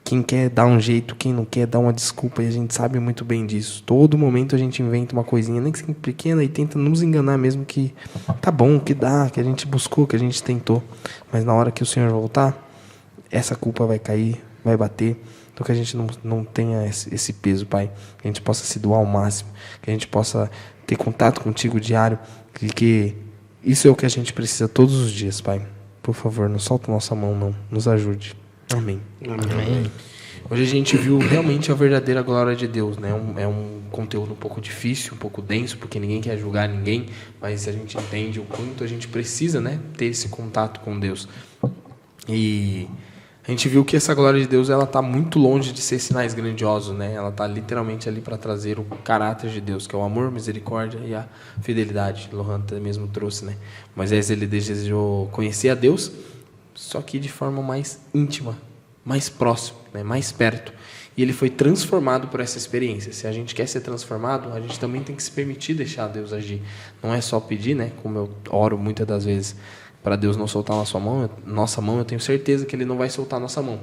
Quem quer dar um jeito, quem não quer dar uma desculpa, e a gente sabe muito bem disso. Todo momento a gente inventa uma coisinha, nem que seja pequena, e tenta nos enganar mesmo que tá bom, que dá, que a gente buscou, que a gente tentou. Mas na hora que o Senhor voltar, essa culpa vai cair, vai bater. Então que a gente não tenha esse peso, Pai. Que a gente possa se doar ao máximo, que a gente possa ter contato contigo diário, que isso é o que a gente precisa todos os dias, Pai. Por favor, não solta a nossa mão, não. Nos ajude. Amém. Hoje a gente viu realmente a verdadeira glória de Deus, né? É um conteúdo um pouco difícil, um pouco denso, porque ninguém quer julgar ninguém, mas a gente entende o quanto a gente precisa, né, ter esse contato com Deus. E a gente viu que essa glória de Deus, ela está muito longe de ser sinais grandiosos, né? Ela está literalmente ali para trazer o caráter de Deus, que é o amor, misericórdia e a fidelidade. Lohan mesmo trouxe, né? Moisés, ele desejou conhecer a Deus, só que de forma mais íntima, mais próximo, né? Mais perto. E ele foi transformado por essa experiência. Se a gente quer ser transformado, a gente também tem que se permitir deixar Deus agir. Não é só pedir, né? Como eu oro muitas das vezes, para Deus não soltar nossa mão, eu tenho certeza que Ele não vai soltar nossa mão.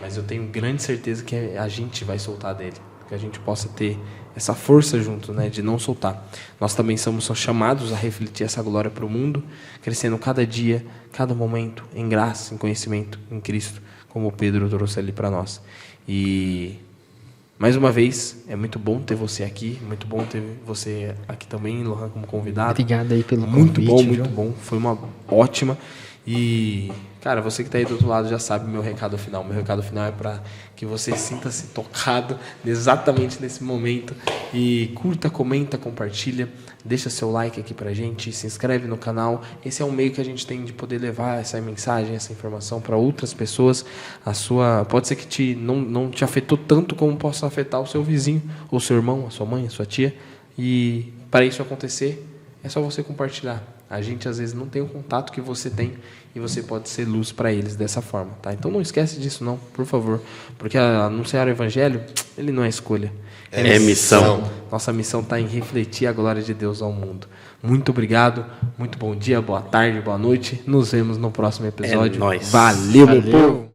Mas eu tenho grande certeza que a gente vai soltar dele. Que a gente possa ter essa força junto, né, de não soltar. Nós também somos chamados a refletir essa glória para o mundo, crescendo cada dia, cada momento, em graça, em conhecimento, em Cristo, como o Pedro trouxe ali para nós. E mais uma vez, é muito bom ter você aqui, muito bom ter você aqui também, Lohan, como convidado. Obrigado aí pelo convite. Muito viu? bom, foi uma ótima. E, cara, você que está aí do outro lado já sabe o meu recado final. Meu recado final é para que você sinta-se tocado exatamente nesse momento. E curta, comenta, compartilha, deixa seu like aqui pra gente, se inscreve no canal. Esse é um meio que a gente tem de poder levar essa mensagem, essa informação para outras pessoas. Pode ser que não te afetou tanto como possa afetar o seu vizinho, ou seu irmão, a sua mãe, a sua tia. E para isso acontecer, é só você compartilhar. A gente às vezes não tem o contato que você tem e você pode ser luz para eles dessa forma, tá? Então não esquece disso não, por favor, porque anunciar o evangelho, ele não é escolha, é missão. Nossa missão está em refletir a glória de Deus ao mundo. Muito obrigado, muito bom dia, boa tarde, boa noite. Nos vemos no próximo episódio. É nóis. Valeu, meu povo!